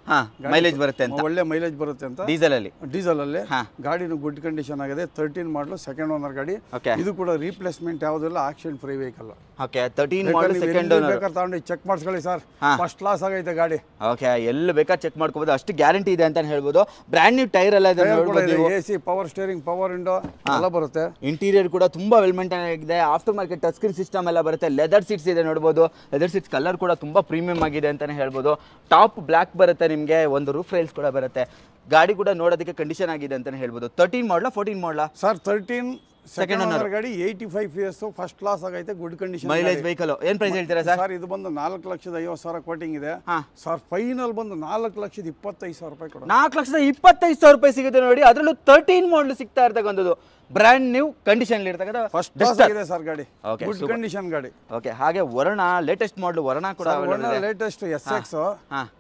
ಮೈಲೇಜ್ ಬರುತ್ತೆ ಅಂತ, ಒಳ್ಳೆ ಮೈಲೇಜ್ ಬರುತ್ತೆ ಅಂತ. ಡೀಸೆಲ್ ಅಲ್ಲಿ ಗಾಡಿನ ಗುಡ್ ಕಂಡೀಷನ್ ಆಗಿದೆ. 13 ಮಾಡಲು, ಸೆಕೆಂಡ್ ಓನರ್ ಗಾಡಿ. ಇದು ಕೂಡ ರೀಪ್ಲೇಸ್ಮೆಂಟ್ ಯಾವುದಿಲ್ಲ, ಆಕ್ಷನ್ ಫ್ರೀ ವೆಹಿಕಲ್. ಓಕೆ 13 ಮಾಡಲು, ಸೆಕೆಂಡ್ ಓನರ್. ಬೇಕಾದ್ರೆ ತಗೊಂಡು ಚೆಕ್ ಮಾಡಿಸ್ಕೊಳ್ಳಿ ಸರ್, ಫಸ್ಟ್ ಕ್ಲಾಸ್ ಆಗೈತೆ ಗಾಡಿ. ಓಕೆ ಎಲ್ಲಿ ಬೇಕಾದ್ರೆ ಚೆಕ್ ಮಾಡ್ಕೋಬಹುದು, ಅಷ್ಟು ಗ್ಯಾರಂಟಿ ಇದೆ ಅಂತ ಹೇಳ್ಬೋದು. ಬ್ರ್ಯಾಂಡ್ ನ್ಯೂ ಟೈರ್ ಎಲ್ಲ ಇದೆ ನೋಡಬಹುದು. AC, power steering, power window ಎಲ್ಲ ಬರುತ್ತೆ. ಇಂಟೀರಿಯರ್ ಕೂಡ ತುಂಬಾ ವೆಲ್ ಮೇಂಟೈನ್ ಆಗಿದೆ. After market touch screen system ಎಲ್ಲ ಬರುತ್ತೆ. ಲೆದರ್ ಸೀಟ್ಸ್ ಇದೆ ನೋಡಬಹುದು. ಲೆದರ್ ಸೀಟ್ಸ್ ಕಲರ್ ಕೂಡ ತುಂಬಾ ಪ್ರೀಮಿಯಂ ಆಗಿದೆ ಅಂತಾನೆ ಹೇಳ್ಬೋದು. ಟಾಪ್ ಬ್ಲಾಕ್ ಬರುತ್ತೆ ನಿಮಗೆ. ಒಂದು ರೂಫ್ ರೈಲ್ಸ್ ಕೂಡ ಬರುತ್ತೆ. ಗಾಡಿ ಕೂಡ ನೋಡೋದಕ್ಕೆ ಕಂಡೀಷನ್ ಆಗಿದೆ ಅಂತಾನೆ ಹೇಳ್ಬೋದು. 13 ಮಾಡಲ 14 ಮಾಡಲ ಸರ್? 13 ಸೆಕೆಂಡ್ ಓನರ್ ಗಾಡಿ, 85 PS, ಫಸ್ಟ್ ಕ್ಲಾಸ್ ಆಗೈತೆ, ಗುಡ್ ಕಂಡೀಷನ್. ಮೈಲೇಜ್ ವೆಹಿಕಲ್ ಏನ್ ಪ್ರೈಸ್ ಹೇಳ್ತೀರಾ ಸರ್? ಸರ್ ಇದು ಬಂದು 4,50,000 ಕೋಟಿಂಗ್ ಇದೆ ಸರ್. ಫೈನಲ್ ಬಂದು 4,25,000 ರೂಪಾಯಿ ಕೊಡೋಣ. 4,25,000 ರೂಪಾಯಿ ಸಿಗುತ್ತೆ ನೋಡಿ. ಅದರಲ್ಲೂ 13 ಮಾಡಲ್ ಸಿಗ್ತಾ ಇರ್ತಕ್ಕಂಥದ್ದು, ಬ್ರ್ಯಾಂಡ್ ನ್ಯೂ ಕಂಡೀಷನ್ ಇರ್ತಕ್ಕಂಥ ಫಸ್ಟ್ ಕ್ಲಾಸ್ ಆಗಿದೆ ಸರ್ ಗಾಡಿ. ಗುಡ್ ಕಂಡೀಷನ್ ಗಾಡಿ. ಓಕೆ ಹಾಗೆ ವರ್ಣ ಲೇಟೆಸ್ಟ್ ಮಾಡಲ್, ವರ್ಣ ಕೂಡ ಲೇಟೆಸ್ಟ್ SX,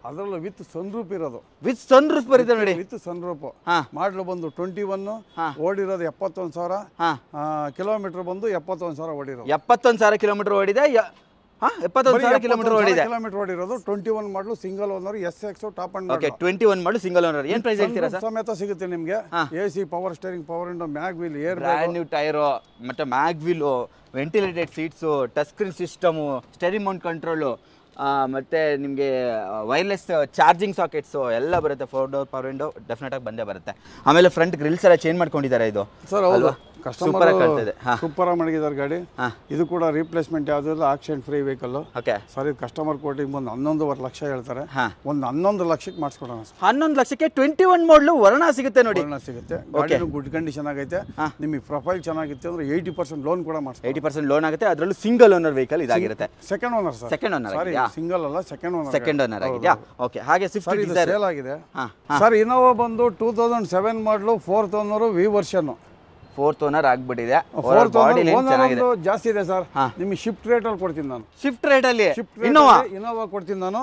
ಅದರಲ್ಲೂ ವಿತ್ ಸನ್ರೂಫ್ ಇರೋದು. ವಿತ್ ಸನ್ರೂಫ್ ಬರುತ್ತೆ ನೋಡಿ. ವಿತ್ ಸನ್ರೂಫ್ ಮಾಡಲು ಬಂದು 21, ಓಡಿರೋದು 71,000 ಕಿಲೋಮೀಟರ್, ಬಂದು 71,000 ಓಡಿರೋದು. 71,000 ಕಿಲೋಮೀಟರ್ ಓಡಿದೆ. 71,000 ಕಿಲೋಮೀಟರ್ ಓಡಿರೋದು. 21 model, single owner, SX top end. Okay 21 model, single owner. ಏನ್ ಪ್ರೈಸ್ ಹೇಳ್ತೀರಾ ಸರ್? ಸಮೇತ ಸಿಗುತ್ತೆ ನಿಮಗೆ. AC, power steering, power window, mag wheel, air brand new tyre, ಮತ್ತೆ mag wheel, ventilated seats, touch screen system, steering mount control, ಮತ್ತೆ ನಿಮಗೆ wireless charging ಸಾಕೆಟ್ಸು ಎಲ್ಲ ಬರುತ್ತೆ. 4 ಡೋರ್ ಪವರ್ ವಿಂಡೋ ಡೆಫಿನೆಟ್ ಆಗಿ ಬಂದೇ ಬರುತ್ತೆ. ಆಮೇಲೆ ಫ್ರಂಟ್ ಗ್ರಿಲ್ಸ್ ಎಲ್ಲ ಚೇಂಜ್ ಮಾಡ್ಕೊಂಡಿದ್ದಾರೆ. ಇದು ಸರ್ ಹೌದು, ಸೂಪರ್ ಆಗಿ ಕಾಣ್ತಿದೆ. ಸೂಪರ್ ಆಗಿ ಮಾಡಿದ್ದಾರೆ ಗಾಡಿ. ಇದು ಕೂಡ ರೀಪ್ಲೇಸ್ಮೆಂಟ್ ಯಾವುದಿಲ್ಲ, accident free vehicle. Okay sir ಇದು ಕಸ್ಟಮರ್ ಕೋಟಿಂಗ್ ಬಂದು 11.5 ಲಕ್ಷ ಹೇಳ್ತಾರೆ. ಒಂದು 11 ಲಕ್ಷಕ್ಕೆ ಮಾಡಿಸ್ಕೊಡೋಣ. 11 ಲಕ್ಷಕ್ಕೆ 21 ಮಾಡಲು ವರ್ಣ ಸಿಗುತ್ತೆ ನೋಡಿ. ವರ್ಣ ಸಿಗುತ್ತೆ. ಗಾಡಿ ಗುಡ್ ಕಂಡೀಷನ್ ಆಗೈತೆ. ನಿಮಗೆ ಪ್ರೊಫೈಲ್ ಚೆನ್ನಾಗಿತ್ತು ಅಂದ್ರೆ 80% ಲೋನ್ ಕೂಡ ಮಾಡಿಸ್ತೀವಿ. 80% ಲೋನ್ ಆಗುತ್ತೆ. ಅದರಲ್ಲೂ ಸಿಂಗಲ್ ಓನರ್ ವೆಹಿಕಲ್ ಇದಾಗಿರುತ್ತೆ. Second owner sir. Second owner sorry, single ಅಲ್ಲ, ಸೆಕೆಂಡ್ ಓನರ್. ಸೆಕೆಂಡ್ ಓನರ್ ಆಗಿದೆಯಾ? ಓಕೆ ಹಾಗೆ ಸ್ವಿಫ್ಟ್ ಡಿಸೈರ್ ಸೇಲ್ ಆಗಿದೆ ಸರ್. ಇನೋವಾ ಬಂದು 2007 ಮಾಡಲು, 4th owner, V version. 4th owner ಆಗ್ಬಿಟ್ಟಿದೆ. ಜಾಸ್ತಿ ಇದೆ ಸರ್. ನಿಮಗೆ ಶಿಫ್ಟ್ ರೇಟ್ ಅಲ್ಲಿ ಕೊಡ್ತೀನಿ ನಾನು. ಶಿಫ್ಟ್ ರೇಟ್ ಅಲ್ಲಿ ಇನೋವಾ ಕೊಡ್ತೀನಿ ನಾನು.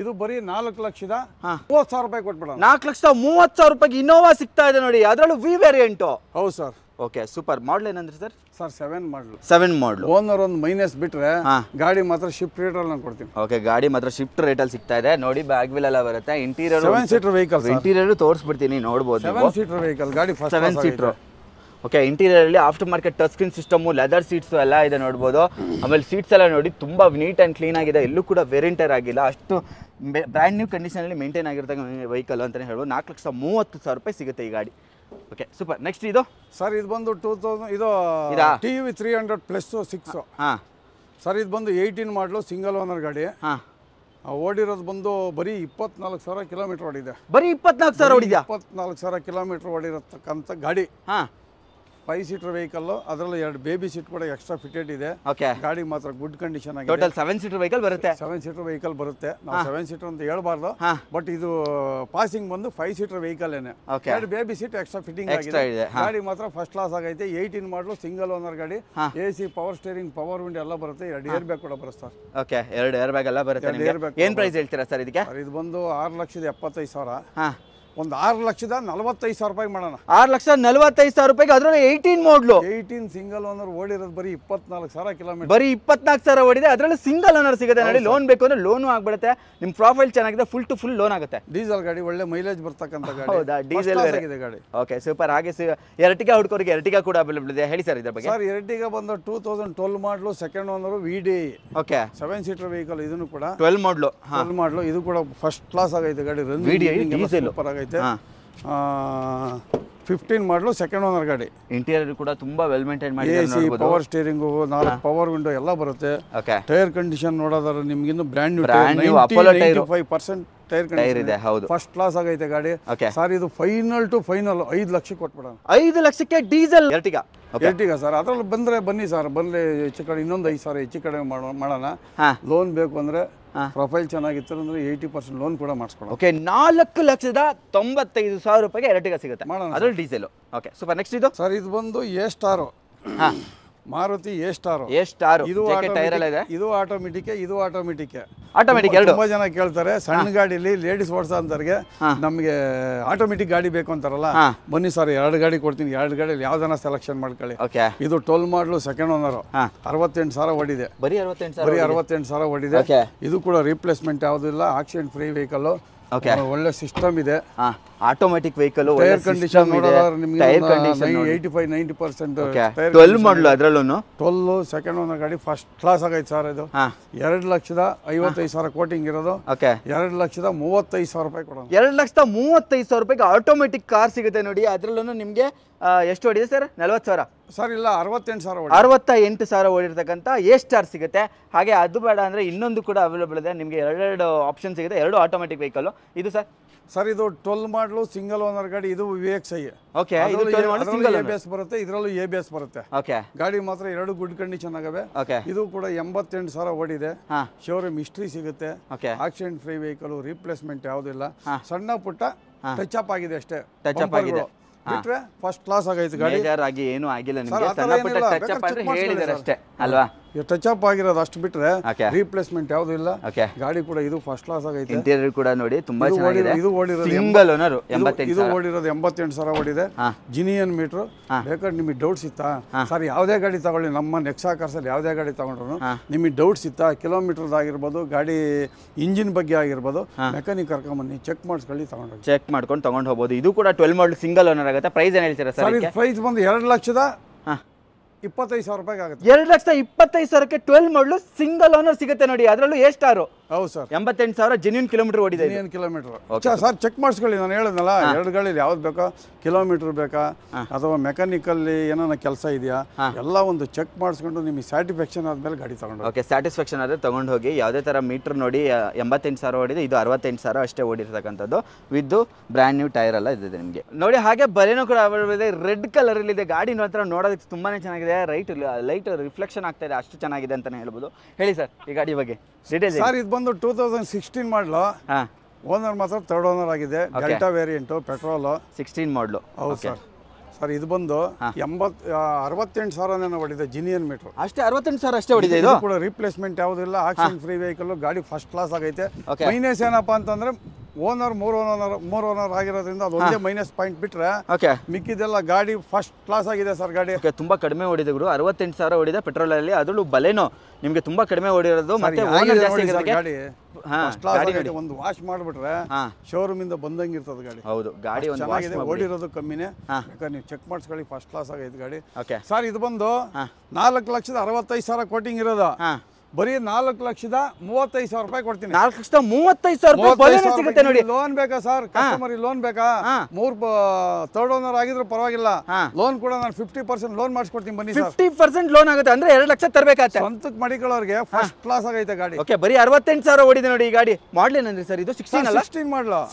ಇದು ಬರೀ 4,30,000 ರೂಪಾಯಿ ಕೊಟ್ಬಿಡೋಣ. 4,30,000 ರೂಪಾಯಿಗೆ ಇನೋವಾ ಸಿಗ್ತಾ ಇದೆ ನೋಡಿ. ಅದರಲ್ಲೂ ವಿ ವೇರಿಯಂಟ್. ಹೌದು ಸರ್. Okay super. ಮಾಡಲ್ ಏನಂದ್ರೆ ಸರ್? ಸರ್ 7 ಮಾಡಲು. 7 ಮಾಡಲು. ಓನರ್ ಒಂದು ಮೈನಸ್ ಬಿಟ್ರೆ ಗಾಡಿ ಮಾತ್ರ ಶಿಫ್ಟ್ ರೇಟ್ ಅಲ್ಲಿ ನಾನು ಕೊಡ್ತೀನಿ. ಓಕೆ ಗಾಡಿ ಮಾತ್ರ ಶಿಫ್ಟ್ ರೇಟ್ ಅಲ್ಲಿ ಸಿಗ್ತಾ ಇದೆ ನೋಡಿ. ಬ್ಯಾಗ್ ವೀಲ್ ಎಲ್ಲ ಬರುತ್ತೆ. Interior 7 seater vehicle. ಇಂಟೀರಿಯರ್ ತೋರಿಸ್ಬಿಡ್ತೀನಿ, ನೋಡಬಹುದು. 7 ಸೀಟರ್ ವೆಹಿಕಲ್ ಗಾಡಿ, ಫಸ್ಟ್ 7 ಸೀಟರ್. ಓಕೆ ಇಂಟೀರಿಯರ್ ಅಲ್ಲಿ after market touch screen system, leather seats ಎಲ್ಲ ಇದೆ ನೋಡಬಹುದು. ಆಮೇಲೆ ಸೀಟ್ಸ್ ಎಲ್ಲ ನೋಡಿ ತುಂಬಾ ನೀಟ್ ಅಂಡ್ ಕ್ಲೀನ್ ಆಗಿದೆ. ಎಲ್ಲೂ ಕೂಡ ವೇರಿಯಂಟರ್ ಆಗಿಲ್ಲ. ಅಷ್ಟು ಬ್ರ್ಯಾಂಡ್ ನ್ಯೂ ಕಂಡೀಷನ್ ಅಲ್ಲಿ ಮೇಂಟೈನ್ ಆಗಿರ್ತಕ್ಕಂಥ ವೆಹಿಕಲ್ ಅಂತಾನೆ ಹೇಳ್ಬೋದು. 4,30,000 ರೂಪಾಯಿ ಸಿಗುತ್ತೆ ಈ ಗಾಡಿ. Okay super. ನೆಕ್ಸ್ಟ್ ಇದು ಸರ್, ಇದು ಬಂದು 2000 ಇದು TUV 300+6. ಸರ್ ಇದು ಬಂದು 18 ಮಾಡಲು, ಸಿಂಗಲ್ ಓನರ್ ಗಾಡಿ. ಓಡಿರೋದು ಬಂದು ಬರೀ 24,000 ಕಿಲೋಮೀಟರ್ ಓಡಿದೆ. ಬರೀ 24,000 ಓಡಿದೆ. 24,000 ಕಿಲೋಮೀಟರ್ ಓಡಿರತಕ್ಕಂಥ ಗಾಡಿ. 5 ಸೀಟರ್ ವೆಹಿಕಲ್, ಅದರಲ್ಲೂ 2 ಬೇಬಿ ಸೀಟ್ ಕೂಡ ಎಕ್ಸ್ಟ್ರಾ ಫಿಟೆಡ್ ಇದೆ. ಓಕೆ, ಗಾಡಿ ಮಾತ್ರ ಗುಡ್ ಕಂಡೀಷನ್ ಆಗಿದೆ. ಟೋಟಲ್ 7 ಸೀಟರ್ ವೆಹಿಕಲ್ ಬರುತ್ತೆ. 7 ಸೀಟರ್ ವೆಹಿಕಲ್ ಬರುತ್ತೆ. ನಾವು 7 ಸೀಟರ್ ಅಂತ ಹೇಳ್ಬಾರ್ದು, ಬಟ್ ಇದು ಪಾಸಿಂಗ್ ಬಂದು 5 ಸೀಟರ್ ವೆಹಿಕಲ್ ಏನೆ. 2 ಬೇಬಿ ಸೀಟ್ ಎಕ್ಸ್ಟ್ರಾ ಫಿಟ್ಟಿಂಗ್ ಆಗಿದೆ. ಗಾಡಿ ಮಾತ್ರ ಫಸ್ಟ್ ಕ್ಲಾಸ್ ಆಗೈತೆ. 18 ಮಾಡಲು ಸಿಂಗಲ್ ಓನರ್ ಗಾಡಿ. AC, power steering, power window ಎಲ್ಲ ಬರುತ್ತೆ. 2 ಏರ್ ಬ್ಯಾಗ್ ಕೂಡ ಬರುತ್ತೆ ಸರ್. ಓಕೆ, 2 ಏರ್ ಬ್ಯಾಗ್ ಎಲ್ಲ ಬರುತ್ತೆ. ಏನು ಪ್ರೈಸ್ ಹೇಳ್ತೀರಾ ಸರ್ ಇದಕ್ಕೆ? ಇದು ಬಂದು 6,75,000. ಒಂದು 6,45,000 ರೂಪಾಯಿ ಮಾಡೋಣ. 6,45,000 ರೂಪಾಯಿಗೆ ಅದರಲ್ಲಿ 18 ಮಾಡಲು, 18 ಸಿಂಗಲ್ ಓನರ್ ಓಡಿರೋದು ಬರೀ 24,000 ಕಿಲೋಮೀಟರ್. ಬರೀ 24,000 ಓಡಿದೆ. ಅದರಲ್ಲಿ ಸಿಂಗಲ್ ಓನರ್ ಸಿಗುತ್ತೆ ನೋಡಿ. ಲೋನ್ ಬೇಕು ಅಂದ್ರೆ ಲೋನು ಆಗ್ಬಿಡುತ್ತೆ. ನಿಮ್ಮ ಪ್ರೊಫೈಲ್ ಚೆನ್ನಾಗಿದೆ, ಫುಲ್ ಟು ಫುಲ್ ಲೋನ್ ಆಗುತ್ತೆ. ಡೀಸೆಲ್ ಗಾಡಿ, ಒಳ್ಳೆ ಮೈಲೇಜ್ ಬರ್ತಕ್ಕಂಥ ಗಾಡಿ. ಹೌದಾ, ಡೀಸೆಲ್ ಆಗಿದೆ ಗಾಡಿ. Okay, super. ಹಾಗೆ ಎರ್ಟಿಗಾ ಹುಡುಕೋರಿಗೆ ಎರ್ಟಿಗಾ ಕೂಡ ಅವೈಲೇಬಲ್ ಇದೆ. ಹೇಳಿ ಸರ್ ಇದ್ರ ಬಗ್ಗೆ. ಸರ್, ಎರ್ಟಿಗಾ ಬಂದು 2012 ಮಾಡಲು, second owner VDI. Okay, 7 seater vehicle. ಇದನ್ನು ಕೂಡ 12 ಮಾಡಲು. 12 ಮಾಡಲು. ಇದು ಕೂಡ ಫಸ್ಟ್ ಕ್ಲಾಸ್ ಆಗೈತೆ ಗಾಡಿ. VDI ಡೀಸೆಲ್ ಸೂಪರ್ ಆಗೈತೆ. 15 ಮಾಡಲು, ಸೆಕೆಂಡ್ ಓನರ್ ಗಾಡಿ. ಇಂಟೀರಿಯರ್ ಕೂಡ ತುಂಬಾ ವೆಲ್ ಮೇಂಟೈನ್ ಮಾಡಿದ್ದಾರೆ. AC, power steering, 4 power window ಎಲ್ಲ ಬರುತ್ತೆ. ಓಕೆ, ಟೈರ್ ಕಂಡೀಷನ್ ನೋಡೋದಾದ್ರೆ ನಿಮ್ಗೆ ಇನ್ನು brand new Apollo tyre 95% tyre tyre ಇದೆ. ಹೌದು, ಫಸ್ಟ್ ಕ್ಲಾಸ್ ಆಗೈತೆ ಗಾಡಿ. ಓಕೆ ಸರ್, ಇದು ಫೈನಲ್ ಟು ಫೈನಲ್ 5 ಲಕ್ಷ ಕೊಟ್ಬಿಡೋಣ. 5 ಲಕ್ಷಕ್ಕೆ ಡೀಸೆಲ್ ಎರ್ಟಿಗಾ. ಎರ್ಟಿಗಾ ಸರ್, ಅದ್ರಲ್ಲಿ ಬಂದ್ರೆ ಬನ್ನಿ ಸರ್, ಬಂದ್ರೆ ಹೆಚ್ಚು ಕಡೆ ಇನ್ನೊಂದು 5,000 ಹೆಚ್ಚು ಕಡೆ ಮಾಡೋಣ. ಲೋನ್ ಬೇಕು ಅಂದ್ರೆ, ಪ್ರೊಫೈಲ್ ಚೆನ್ನಾಗಿತ್ತು ಅಂದ್ರೆ 80% ಲೋನ್ ಕೂಡ ಮಾಡಿಸ್ಕೊಡೋಣ. ಓಕೆ, 4,95,000 ರೂಪಾಯಿಗೆ ಎರ್ಟಿಗಾ ಸಿಗುತ್ತೆ. ಅದ್ರಲ್ಲಿ ಡೀಸೆಲ್. Okay, super. ನೆಕ್ಸ್ಟ್ ಇದು ಸರ್, ಇದು ಬಂದು A star. Maruti A star. ಇದು ಟೈರ್ ಎಲ್ಲ ಇದೆ. ಇದು ಆಟೋಮೆಟಿಕ್, ಇದು ಆಟೋಮೆಟಿಕ್. ಎರಡು ತುಂಬಾ ಜನ ಕೇಳ್ತಾರೆ ಸಣ್ಣ ಗಾಡಿಲಿ ಲೇಡೀಸ್ ಓಡಿಸೋಂತವ್ರಿಗೆ ನಮಗೆ ಆಟೋಮೆಟಿಕ್ ಗಾಡಿ ಬೇಕು ಅಂತಾರಲ್ಲ. ಬನ್ನಿ ಸರ್, 2 ಗಾಡಿ ಕೊಡ್ತೀನಿ. 2 ಗಾಡಿಯಲ್ಲಿ ಯಾವ್ದನ್ನ ಸೆಲೆಕ್ಷನ್ ಮಾಡ್ಕೊಳ್ಳಿ. ಇದು 12 ಮಾಡಲು, ಸೆಕೆಂಡ್ ಓನರ್. 68,000 ಓಡಿದೆ. ಬರೀ 68,000 ಓಡಿದೆ. ಇದು ಕೂಡ ರೀಪ್ಲೇಸ್ಮೆಂಟ್ ಯಾವುದಿಲ್ಲ. Accident free vehicle. ಒಳ್ಳೆ ಸಿಸ್ಟಮ್ ಇದೆ. Automatic vehicle. ಟೈರ್ ಕಂಡೀಷನ್ ನೋಡೋದಾದ್ರೆ ನಿಮಗೆ 85-90% 12 ಮಾಡಲು. ಅದರಲ್ಲೂ 12 ಸೆಕೆಂಡ್ ಓನರ್ ಗಾಡಿ. ಫಸ್ಟ್ ಕ್ಲಾಸ್ ಆಗೈತೆ ಸರ್. ಇದು 2,55,000 ಕೋಟಿಂಗ್ ಇರೋದು. 2,35,000 ರೂಪಾಯಿ ಕೊಡೋಣ. 2,35,000 ರೂಪಾಯಿಗೆ ಆಟೋಮೆಟಿಕ್ ಕಾರ್ ಸಿಗುತ್ತೆ ನೋಡಿ. ಅದರಲ್ಲೂ ನಿಮಗೆ ಎಷ್ಟು ಓಡಿದೆ ಸರ್? 40,000 ಸರ್, ಇಲ್ಲ 68,000. 68,000 ಓಡಿರ್ತಕ್ಕಂಥ ಎ ಸ್ಟಾರ್ ಸಿಗುತ್ತೆ. ಹಾಗೆ ಅದು ಬೇಡ ಅಂದರೆ ಇನ್ನೊಂದು ಕೂಡ ಅವೈಲೇಬಲ್ ಇದೆ. ನಿಮಗೆ 2 ಆಪ್ಷನ್ ಸಿಗುತ್ತೆ. 2 ಆಟೋಮೆಟಿಕ್ ವೆಹಿಕಲ್. ಇದು ಸರ್, ಇದು 12 ಮಾಡಲು, ಸಿಂಗಲ್ ಓನರ್ ಗಾಡಿ. ಇದು VXI. ಓಕೆ, ಇದು ABS ಬರುತ್ತೆ. ಇದರಲ್ಲೂ ABS ಬರುತ್ತೆ. ಓಕೆ, ಗಾಡಿ ಮಾತ್ರ 2 ಗುಡ್ ಕಂಡೀಷನ್ ಆಗವೆ. ಓಕೆ, ಇದು ಕೂಡ 88,000 ಓಡಿದೆ. ಶೋರೂಮ್ ಹಿಸ್ಟ್ರಿ ಸಿಗುತ್ತೆ. ಆಕ್ಸಿಡೆಂಟ್ ಫ್ರೀ ವೆಹಿಕಲ್, ರೀಪ್ಲೇಸ್ಮೆಂಟ್ ಯಾವುದಿಲ್ಲ. ಸಣ್ಣ ಪುಟ್ಟ ಟಚ್ ಅಪ್ ಆಗಿದೆ ಅಷ್ಟೇ. ಟಚ್ ಅಪ್ ಆಗಿದೆ ಬಿಟ್ರೆ ಫಸ್ಟ್ ಕ್ಲಾಸ್ ಆಗೈತೆ ಗಾಡಿ. ಮೇಜರ್ ಆಗಿ ಏನು ಆಗಿಲ್ಲ ನಿಮಗೆ. ಸಣ್ಣ ಪುಟ್ಟ ಟಚ್ ಅಪ್ ಅಂದ್ರೆ ಹೇಳಿದ್ದಾರೆ ಅಷ್ಟೇ ಅಲ್ವಾ? ಟಚ್ ಅಪ್ ಆಗಿರೋದು ಅಷ್ಟು ಬಿಟ್ರೆ ರೀಪ್ಲೇಸ್ಮೆಂಟ್ ಯಾವುದು ಇಲ್ಲ. ಗಾಡಿ ಕೂಡ ಇದು ಫಸ್ಟ್ ಕ್ಲಾಸ್ ಆಗೈತೆ. ಇಂಟೀರಿಯರ್ ಕೂಡ ನೋಡಿ ತುಂಬಾ ಚೆನ್ನಾಗಿದೆ. ಇದು ಓಡಿರೋದು ಸಿಂಗಲ್ ಓನರ್. ಇದು ಓಡಿರೋದು 88,000 ಓಡಿದೆ. Genuine metre. ಬೇಕಾದ್ರೆ ನಿಮಗೆ ಡೌಟ್ಸ್ ಇತ್ತಾ ಸರ್, ಯಾವುದೇ ಗಾಡಿ ತಗೊಳ್ಳಿ, ನಮ್ಮ ನೆಕ್ಸಾ ಕಾರ್ಸಲ್ಲಿ ಯಾವುದೇ ಗಾಡಿ ತಗೊಂಡ್ರು ನಿಮಗೆ ಡೌಟ್ಸ್ ಇತ್ತಾ, ಕಿಲೋಮೀಟರ್ ಆಗಿರ್ಬೋದು, ಗಾಡಿ ಇಂಜಿನ್ ಬಗ್ಗೆ ಆಗಿರ್ಬೋದು, ಮೆಕ್ಯಾನಿಕ್ ಕರ್ಕೊಂಬನ್ನಿ, ಚೆಕ್ ಮಾಡಿಸ್ಕೊಳ್ಳಿ, ತಗೊಂಡು ಚೆಕ್ ಮಾಡ್ಕೊಂಡು ತಗೊಂಡು ಹೋಗ್ಬೋದು. ಇದು ಕೂಡ 12 ಮಾಡಲ್ ಸಿಂಗಲ್ ಓನರ್ ಆಗುತ್ತೆ. ಪ್ರೈಸ್ ಏನು ಹೇಳ್ತೀರಾ ಸರ್? ಪ್ರೈಸ್ ಬಂದು 2,25,000 ರೂಪಾಯಿಗೆ ಆಗುತ್ತೆ. 2,25,000ಕ್ಕೆ 12 ಮಾಡಲು ಸಿಂಗಲ್ ಓನರ್ ಸಿಗುತ್ತೆ ನೋಡಿ. ಅದರಲ್ಲೂ ಎ ಸ್ಟಾರ್. ಹೌದು ಸರ್, 88,000 ಜೆನ್ಯೂನ್ ಕಿಲೋಮೀಟರ್ ಓಡಿದೆ. ಜೆನ್ಯೂನ್ ಕಿಲೋಮೀಟರ್ ಸರ್, ಚೆಕ್ ಮಾಡಿಸ್ಕೊಳ್ಳಿ. ನಾನು ಹೇಳಿದ್ನಲ್ಲ, 2 ಗಾಡಿಲಿ ಯಾವ್ದು ಬೇಕಾ, ಕಿಲೋಮೀಟರ್ ಬೇಕಾ ಅಥವಾ ಮೆಕ್ಯಾನಿಕಲ್ಲಿ ಏನಾನ ಕೆಲಸ ಇದೆಯಾ, ಎಲ್ಲ ಒಂದು ಚೆಕ್ ಮಾಡಿಸ್ಕೊಂಡು ನಿಮಗೆ ಸ್ಯಾಟಿಸ್ಫ್ಯಾಕ್ಷನ್ ಆದ್ಮೇಲೆ ಗಾಡಿ ತಗೊಂಡು. ಓಕೆ, ಸ್ಯಾಟಿಸ್ಫ್ಯಾಕ್ಷನ್ ಆದರೆ ತಗೊಂಡು ಹೋಗಿ. ಯಾವುದೇ ಥರ ಮೀಟರ್ ನೋಡಿ 88,000 ಓಡಿದೆ. ಇದು 68,000 ಅಷ್ಟೇ ಓಡಿರ್ತಕ್ಕಂಥದ್ದು. ವಿತ್ ಬ್ರ್ಯಾಂಡ್ ನ್ಯೂ ಟೈರ್ ಎಲ್ಲ ಇದೆ ನಿಮಗೆ ನೋಡಿ. ಹಾಗೆ ಬರೇನೋ ಕೂಡ ಅವೈಲೇಬಲ್ ಇದೆ. ರೆಡ್ ಕಲರ್ ಇದೆ. ಗಾಡಿ ಮಾತ್ರ ನೋಡೋದಕ್ಕೆ ತುಂಬಾನೇ ಚೆನ್ನಾಗಿದೆ. ಲೈಟ್ ರಿಫ್ಲೆಕ್ಷನ್ ಆಗ್ತಾ ಇದೆ, ಅಷ್ಟು ಚೆನ್ನಾಗಿದೆ ಅಂತಾನೆ ಹೇಳ್ಬೋದು. ಹೇಳಿ ಸರ್ ಈ ಗಾಡಿ ಬಗ್ಗೆ ಡೀಟೇಲ್ಸ್. ಸರ್, ಇದು ಬಂದು 2016 ಮಾಡಲು. ಓನರ್ ಮಾತ್ರ 3rd ಓನರ್ ಆಗಿದೆ. Delta variant, petrol. 16 ಮಾಡಲು. ಹೌದು ಸರ್. ಸರ್, ಇದು ಬಂದು 68,000 ಹೊಡಿದೆ. ಜಿನಿಯನ್ ಮೀಟರ್ ಅಷ್ಟೇ. 68,000 ಅಷ್ಟೇ ಹೊಡಿದೆ. ಇದು ಕೂಡ ರೀಪ್ಲೇಸ್ಮೆಂಟ್ ಯಾವುದಿಲ್ಲ. Accident free vehicle. ಗಾಡಿ ಫಸ್ಟ್ ಕ್ಲಾಸ್ ಆಗೈತೆ. ಮೈನಸ್ ಏನಪ್ಪಾ ಅಂತಂದ್ರೆ ಓನರ್ 3 ಓನರ್ ಆಗಿರೋದ್ರಿಂದ ಅದು ಒಂದೇ ಮೈನಸ್ ಪಾಯಿಂಟ್ ಬಿಟ್ರೆ ಮಿಕ್ಕಿದೆಲ್ಲ ಗಾಡಿ ಫಸ್ಟ್ ಕ್ಲಾಸ್ ಆಗಿದೆ ಸರ್. ಗಾಡಿ ತುಂಬಾ ಕಡಿಮೆ ಓಡಿದೆ ಗುರು. 68,000 ಓಡಿದೆ ಪೆಟ್ರೋಲ್ ಅಲ್ಲಿ. ಅದರಲ್ಲೂ ಬಲೇನೋ ನಿಮ್ಗೆ ತುಂಬಾ ಕಡಿಮೆ ಓಡಿರೋದು. ಮತ್ತೆ ಓನರ್ ಜಾಸ್ತಿ ಗಾಡಿ ಒಂದು ವಾಶ್ ಮಾಡ್ಬಿಟ್ರೆ ಶೋರೂಮ್ ಇಂದ ಬಂದಂಗೆ ಇರ್ತದೆ ಗಾಡಿ. ಹೌದು, ಗಾಡಿ ಚೆನ್ನಾಗಿದೆ. ಓಡಿರೋದು ಕಮ್ಮಿನೇ. ಬೇಕಾದ್ರೆ ನೀವು ಚೆಕ್ ಮಾಡಿಸ್ಕೊಳ್ಳಿ. ಫಸ್ಟ್ ಕ್ಲಾಸ್ ಆಗೈತೆ ಗಾಡಿ. ಸರ್, ಇದು ಬಂದು 4,65,000 ಕೋಟಿಂಗ್ ಇರೋದು. ಬರೀ 4,35,000 ರೂಪಾಯಿ ಕೊಡ್ತೀನಿ. 4,35,000 ರೂಪಾಯಿ ಸಿಗುತ್ತೆ ನೋಡಿ. ಲೋನ್ ಬೇಕಾ ಸರ್? ಕಸ್ಟಮರ್ ಲೋನ್ ಬೇಕಾ? 3 ಥರ್ಡ್ ಓನರ್ ಆಗಿದ್ರು ಪರವಾಗಿಲ್ಲ, ಲೋನ್ ಕೂಡ ನಾನು 50% ಲೋನ್ ಮಾಡಿಸ್ಕೊಡ್ತೀನಿ ಬನ್ನಿ ಸರ್. 50% ಲೋನ್ ಆಗುತ್ತೆ ಅಂದ್ರೆ 2 ಲಕ್ಷ ತರಬೇಕಾಗುತ್ತೆ. ಸ್ವಂತಕ್ಕೆ ಮಡಿಕೊಳ್ಳೋರಿಗೆ ಫಸ್ಟ್ ಕ್ಲಾಸ್ ಆಗೈತೆ ಗಾಡಿ. ಓಕೆ, ಬರೀ 68,000 ಓಡಿದೆ ನೋಡಿ ಈ ಗಾಡಿ. ಮಾಡಲ್ ಏನಂದ್ರಿ ಸರ್? ಇದು 16 ಅಲ್ಲ?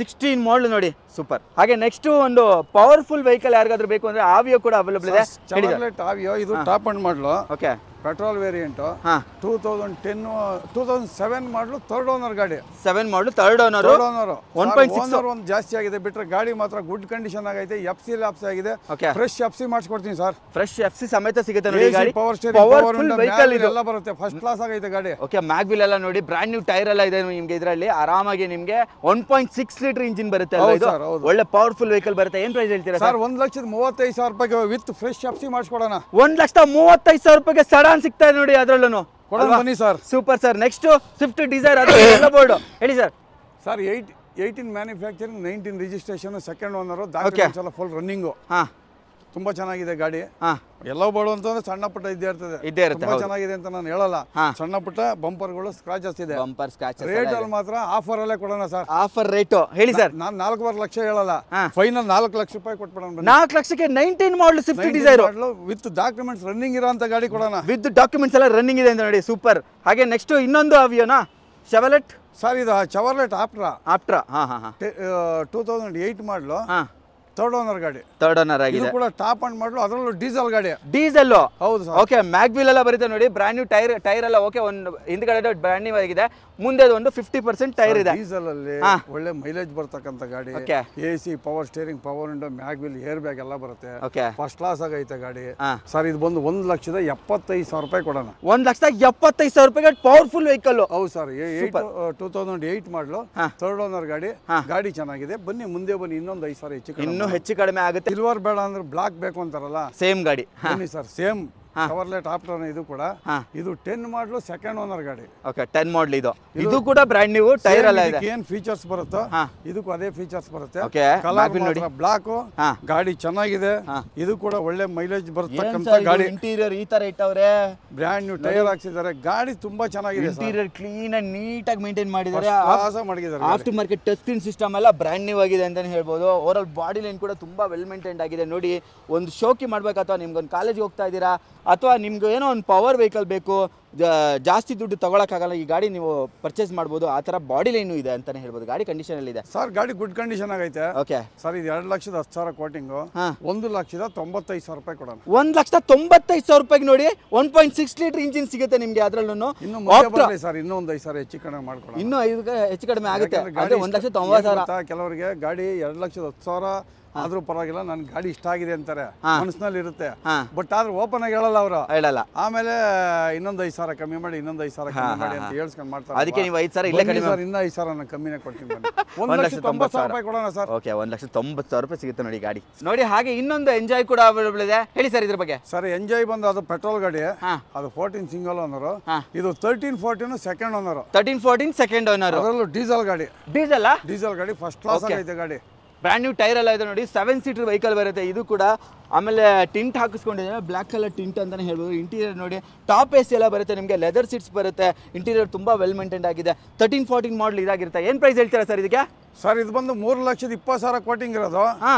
16 ಮಾಡಲ್ ನೋಡಿ, ಸೂಪರ್. ಹಾಗೆ ನೆಕ್ಸ್ಟ್ ಒಂದು ಪವರ್ಫುಲ್ ವೆಹಿಕಲ್ ಯಾರಿಗಾದ್ರೂ ಬೇಕು ಅಂದ್ರೆ ಆವಿಯೋ ಕೂಡ ಅವೈಲೇಬಲ್ ಇದೆ. ಚಾರ್ಲೆಟ್ ಆವಿಯೋ, ಇದು ಟಾಪ್ ಅಂಡ್ ಮಾಡಲು. ಓಕೆ, ಪೆಟ್ರೋಲ್ ವೇರಿಯಂಟ್, 2007 ಮಾಡಲು, ಥರ್ಡ್ ಓನರ್ ಗಾಡಿ. 7 ಮಾಡಲು, ಥರ್ಡ್ ಓನರ್. 1.6 ಒಂದು ಜಾಸ್ತಿ ಆಗಿದೆ ಬಿಟ್ರೆ ಗಾಡಿ ಮಾತ್ರ ಗುಡ್ ಕಂಡೀಷನ್ ಆಗೈತೆ. FC ಲ್ಯಾಪ್ಸ್ ಆಗಿದೆ, ಫ್ರೆಶ್ FC ಮಾಡಿಸ್ಕೊಡ್ತೀನಿ ಸರ್. ಫ್ರೆಶ್ FC ಸಮೇತ ಸಿಗುತ್ತೆ ನೋಡಿ ಗಾಡಿ. ಪವರ್ ಸ್ಟೀರಿಂಗ್ ವೆಹಿಕಲ್ ಎಲ್ಲ ಬರುತ್ತೆ, ಫಸ್ಟ್ ಕ್ಲಾಸ್ ಆಗೈತೆ ಗಾಡಿ. ಓಕೆ, ಮ್ಯಾಗ್ವಿಲ್ ಎಲ್ಲ ನೋಡಿ, ಬ್ರಾಂಡ್ ನ್ಯೂ ಟೈರ್ ಎಲ್ಲ ಇದೆ ನಿಮಗೆ ಇದರಲ್ಲಿ. ಆರಾಮಾಗಿ ನಿಮಗೆ 1.6 ಲೀಟರ್ ಇಂಜಿನ್ ಬರುತ್ತೆ ಅಲ್ವಾ ಇದು? ಒಳ್ಳೆ ಪವರ್ಫುಲ್ ವೆಹಿಕಲ್ ಬರುತ್ತೆ. ಏನ್ ಪ್ರೈಸ್ ಹೇಳ್ತೀರಾ ಸರ್? 1,35,000 ರೂಪಾಯಿಗೆ ವಿತ್ ಫ್ರೆಶ್ FC ಮಾಡಿಸ್ಕೊಡೋಣ. 1,35,000 ರೂಪಾಯಿಗೆ ಸಡಾನ್ ಸಿಗ್ತಾ ಇದೆ ನೋಡಿ ಅದರಲ್ಲೂ. ಬನ್ನಿ sir. Super sir. Next Swift Dzire ಎಲ್ಲ ಬೋರ್ಡ್ ಹೇಳಿ sir. Sir 18 manufacturing, 19 registration, second owner, documents ಎಲ್ಲ ಫುಲ್ ರನ್ನಿಂಗು. ತುಂಬಾ ಚೆನ್ನಾಗಿದೆ ಗಾಡಿ. ಎಲ್ಲ ಬೋರ್ಡ್ ಅಂತಂದ್ರೆ ಸಣ್ಣ ಪುಟ್ಟ ಇದ್ದೇ ಇರುತ್ತೆ. ತುಂಬಾ ಚೆನ್ನಾಗಿದೆ ಅಂತ ನಾನು ಹೇಳಲ್ಲ, ಸಣ್ಣ ಪುಟ್ಟ ಬಂಪರ್ಗಳು ಸ್ಕ್ರಾಚಸ್ ಇದೆ. ರೇಟ್ ಅಲ್ಲಿ ಮಾತ್ರ ಆಫರ್ ಅಲ್ಲೇ ಕೊಡೋಣ ಸರ್. ಆಫರ್ ರೇಟ್ ಹೇಳಿ ಸರ್. ನಾನು 4.5 ಲಕ್ಷ ಹೇಳಲ್ಲ, ಫೈನಲ್ 4 ಲಕ್ಷ ರೂಪಾಯಿ ಕೊಟ್ಬಿಡೋಣ. 4 ಲಕ್ಷಕ್ಕೆ 19 model Swift Dzire with documents running ಇರೋಂತ ಗಾಡಿ ಕೊಡೋಣ. ವಿತ್ ಡಾಕ್ಯುಮೆಂಟ್ಸ್ ಎಲ್ಲ ರನ್ನಿಂಗ್ ಇದೆ ಅಂತ ನೋಡಿ, ಸೂಪರ್. ಹಾಗೆ ನೆಕ್ಸ್ಟ್ ಇನ್ನೊಂದು ಅವಿಯೋನಾ, ಶೆವಲೆಟ್ ಸರ್. ಇದು ಚವರ್ಲೆಟ್ ಆಪ್ಟ್ರಾ 2008 ಮಾಡಲು, ಥರ್ಡ್ ಓನರ್ ಗಾಡಿ. ಥರ್ಡ್ ಓನರ್ ಆಗಿದೆ, ಕೂಡ ಟಾಪ್ ಅಂಡ್ ಮಾಡಲು, ಅದರಲ್ಲೂ ಡೀಸೆಲ್ ಗಾಡಿ. ಡೀಸೆಲ್, ಹೌದು ಸರ್. ಓಕೆ, ಮ್ಯಾಗ್ವಿಲ್ ಎಲ್ಲ ಬರುತ್ತೆ ನೋಡಿ. ಬ್ರಾಂಡ್ ನ್ಯೂ ಟೈರ್ ಎಲ್ಲ ಓಕೆ. ಒಂದು ಹಿಂದ್ಗಡೆ ಬ್ರಾಂಡ್ ನ್ಯೂ ಆಗಿದೆ, ಮುಂದೆ ಒಂದು 50% ಟೈರ್ ಇದೆ. ಡೀಸೆಲ್ ಅಲ್ಲಿ ಒಳ್ಳೆ ಮೈಲೇಜ್ ಬರ್ತಕ್ಕಂತ ಗಾಡಿ. AC, power steering, power window, mag wheel, air bag ಎಲ್ಲ ಬರುತ್ತೆ. ಫಸ್ಟ್ ಕ್ಲಾಸ್ ಆಗೈತೆ ಗಾಡಿ ಸರ್. ಇದು ಬಂದು 1,75,000 ರೂಪಾಯಿ ಕೊಡೋಣ. 1,75,000 ರೂಪಾಯಿಗೆ ಪವರ್ಫುಲ್ ವೆಹಿಕಲ್. ಹೌದು ಸರ್. 2008 ಮಾಡಲು, ಥರ್ಡ್ ಓನರ್ ಗಾಡಿ. ಗಾಡಿ ಚೆನ್ನಾಗಿದೆ. ಬನ್ನಿ ಮುಂದೆ ಬನ್ನಿ, ಇನ್ನೊಂದು 5,000 ಹೆಚ್ಚು ಕಡಿಮೆ ಆಗುತ್ತೆ. ಸಿಲ್ವರ್ ಬೇಡ ಅಂದ್ರೆ ಬ್ಲಾಕ್ ಬೇಕು ಅಂತಾರಲ್ಲ, ಸೇಮ್ ಗಾಡಿ ಬನ್ನಿ ಸರ್. ಸೇಮ್ ಶವರ್ಲೆಟ್ ಆಫ್ಟರ್ ಇದು ಕೂಡ. ಇದು 10 ಮಾಡಲು, ಸೆಕೆಂಡ್ ಓನರ್ ಗಾಡಿ. ಓಕೆ, 10 ಮಾಡಲ್ ಇದು ಕೂಡ ಬ್ರಾಂಡ್ ನ್ಯೂ ಟೈರ್ ಎಲ್ಲ ಇದೆ. ಏನ್ ಫೀಚರ್ಸ್ ಬರುತ್ತೋ ಇದಕ್ಕೂ ಅದೇ ಫೀಚರ್ಸ್ ಬರುತ್ತೆ. ಓಕೆ, ಕಲರ್ ಬ್ಲಾಕ್ ಗಾಡಿ ಚೆನ್ನಾಗಿದೆ. ಇದು ಕೂಡ ಒಳ್ಳೆ ಮೈಲೇಜ್ ಬರ್ತಕ್ಕಂತ ಗಾಡಿ. ಇಂಟೀರಿಯರ್ ಈ ತರ ಇಟ್ಟವ್ರೆ, ಬ್ರಾಂಡ್ ನ್ಯೂ ಟೈರ್ ಹಾಕ್ಸಿದ್ದಾರೆ. ಗಾಡಿ ತುಂಬಾ ಚೆನ್ನಾಗಿದೆ. ಇಂಟೀರಿಯರ್ ಕ್ಲೀನ್ ಆಗಿ ನೀಟ್ ಆಗಿ ಮೇಂಟೈನ್ ಮಾಡಿದ್ದಾರೆ. After market touch screen system ಎಲ್ಲ ಬ್ರಾಂಡ್ ನ್ಯೂ ಆಗಿದೆ ಅಂತಾನೆ ಹೇಳ್ಬೋದು. ಓವರ್ ಆಲ್ ಬಾಡಿ ಲೈನ್ ಕೂಡ ತುಂಬಾ ವೆಲ್ ಮೇಂಟೈನ್ ಆಗಿದೆ ನೋಡಿ. ಒಂದು ಶೋಕಿ ಮಾಡ್ಬೇಕು, ಅಥವಾ ನಿಮ್ಗೊಂದು ಕಾಲೇಜ್ಗೆ ಹೋಗ್ತಾ ಇದ್ದೀರಾ, ಅಥವಾ ನಿಮ್ಗೆ ಏನೋ ಒಂದು ಪವರ್ ವೆಹಿಕಲ್ ಬೇಕು, ಜಾಸ್ತಿ ದುಡ್ಡು ತಗೊಳಕ್ಕಾಗಲ್ಲ, ಈ ಗಾಡಿ ನೀವು ಪರ್ಚೇಸ್ ಮಾಡ್ಬೋದು. ಆ ಥರ ಬಾಡಿ ಲೈನು ಇದೆ ಅಂತಾನೆ ಹೇಳ್ಬೋದು. ಗಾಡಿ ಕಂಡೀಷನ್ ಅಲ್ಲಿ ಇದೆ ಸರ್. ಗಾಡಿ ಗುಡ್ ಕಂಡೀಷನ್ ಆಗೈತೆ. ಓಕೆ ಸರ್, ಇದು 2,10,000 ಕೋಟಿಂಗು. 1,95,000 ರೂಪಾಯಿ ಕೊಡೋಣ. 1,95,000 ರೂಪಾಯಿಗೆ ನೋಡಿ 1.6 ಲೀಟರ್ ಇಂಜಿನ್ ಸಿಗುತ್ತೆ ನಿಮ್ಗೆ ಅದರಲ್ಲೂ. ಇನ್ನು ಸರ್, ಇನ್ನೂ ಒಂದು 5,000 ಹೆಚ್ಚು ಕಡಿಮೆ ಮಾಡ್ಕೊಳ್ಳೋಣ. ಇನ್ನೂ 5 ಹೆಚ್ಚು ಕಡಿಮೆ ಆಗುತ್ತೆ. 1,90,000. ಕೆಲವರಿಗೆ ಗಾಡಿ 2,10,000 ಆದ್ರೂ ಪರವಾಗಿಲ್ಲ, ನನ್ ಗಾಡಿ ಇಷ್ಟ ಆಗಿದೆ ಅಂತಾರೆ, ಮನಸ್ಸಿನಲ್ಲಿ ಇರುತ್ತೆ. ಬಟ್ ಆದ್ರೆ ಓಪನ್ ಆಗಿ ಹೇಳಲ್ಲ. ಆಮೇಲೆ ಇನ್ನೊಂದು 5,000 ಕಮ್ಮಿ ಮಾಡಿ, ಇನ್ನೊಂದು 5,000 ಕಮ್ಮಿ ಮಾಡಿ ಅಂತ ಹೇಳ್ಸ್ಕೊಂಡು ಮಾಡ್ತಾರೆ. ಅದಕ್ಕೆ ನೀವು 5,000 ಇಲ್ಲೇ ಕಡಿಮೆ ಸರ್. ಇನ್ನ 5,000 ನಾನು ಕಮ್ಮಿನೇ ಕೊಡ್ತೀನಿ. 1,90,000 ರೂಪಾಯಿ ಕೊಡೋಣ ಸರ್. ಓಕೆ, 1,90,000 ರೂಪಾಯಿ ಸಿಗುತ್ತೆ ನೋಡಿ ಗಾಡಿ ನೋಡಿ. ಹಾಗೆ ಇನ್ನೊಂದು ಎಂಜಾಯ್ ಕೂಡ ಅವೈಲೇಬಲ್ ಇದೆ. ಹೇಳಿ ಸರ್ ಇದ್ರ ಬಗ್ಗೆ. ಸರ್, ಎಂಜಾಯ್ ಬಂದು ಅದು ಪೆಟ್ರೋಲ್ ಗಾಡಿ. ಅದು 14 ಸಿಂಗಲ್ ಓನರ್. ಇದು 13-14 ಸೆಕೆಂಡ್ ಓನರ್. 13-14 second owner. ಅದರಲ್ಲೂ ಡೀಸೆಲ್ ಗಾಡಿ. ಡೀಸೆಲ್ ಗಾಡಿ ಫಸ್ಟ್ ಕ್ಲಾಸ್ ಆಗೈತೆ ಗಾಡಿ. ಬ್ರ್ಯಾಂಡ್ ನ್ಯೂ ಟೈರ್ ಎಲ್ಲ ಇದೆ ನೋಡಿ. 7 ಸೀಟರ್ ವೆಹಿಕಲ್ ಬರುತ್ತೆ ಇದು ಕೂಡ. ಆಮೇಲೆ ಟಿಂಟ್ ಹಾಕಿಸ್ಕೊಂಡಿದೆ, ಬ್ಲ್ಯಾಕ್ ಕಲರ್ ಟಿಂಟ್ ಅಂತಾನೆ ಹೇಳ್ಬೋದು. ಇಂಟೀರಿಯರ್ ನೋಡಿ, ಟಾಪ್ AC ಎಲ್ಲ ಬರುತ್ತೆ ನಿಮಗೆ, ಲೆದರ್ ಸೀಟ್ಸ್ ಬರುತ್ತೆ. ಇಂಟೀರಿಯರ್ ತುಂಬಾ ವೆಲ್ ಮೇಂಟೈನ್ ಆಗಿದೆ. 13-14 ಮಾಡಲ್ ಇದಾಗಿರುತ್ತೆ. ಏನು ಪ್ರೈಸ್ ಹೇಳ್ತೀರಾ ಸರ್ ಇದಕ್ಕೆ? ಸರ್, ಇದು ಬಂದು 3,20,000 ಕೋಟಿಂಗ್ ಇರೋದು.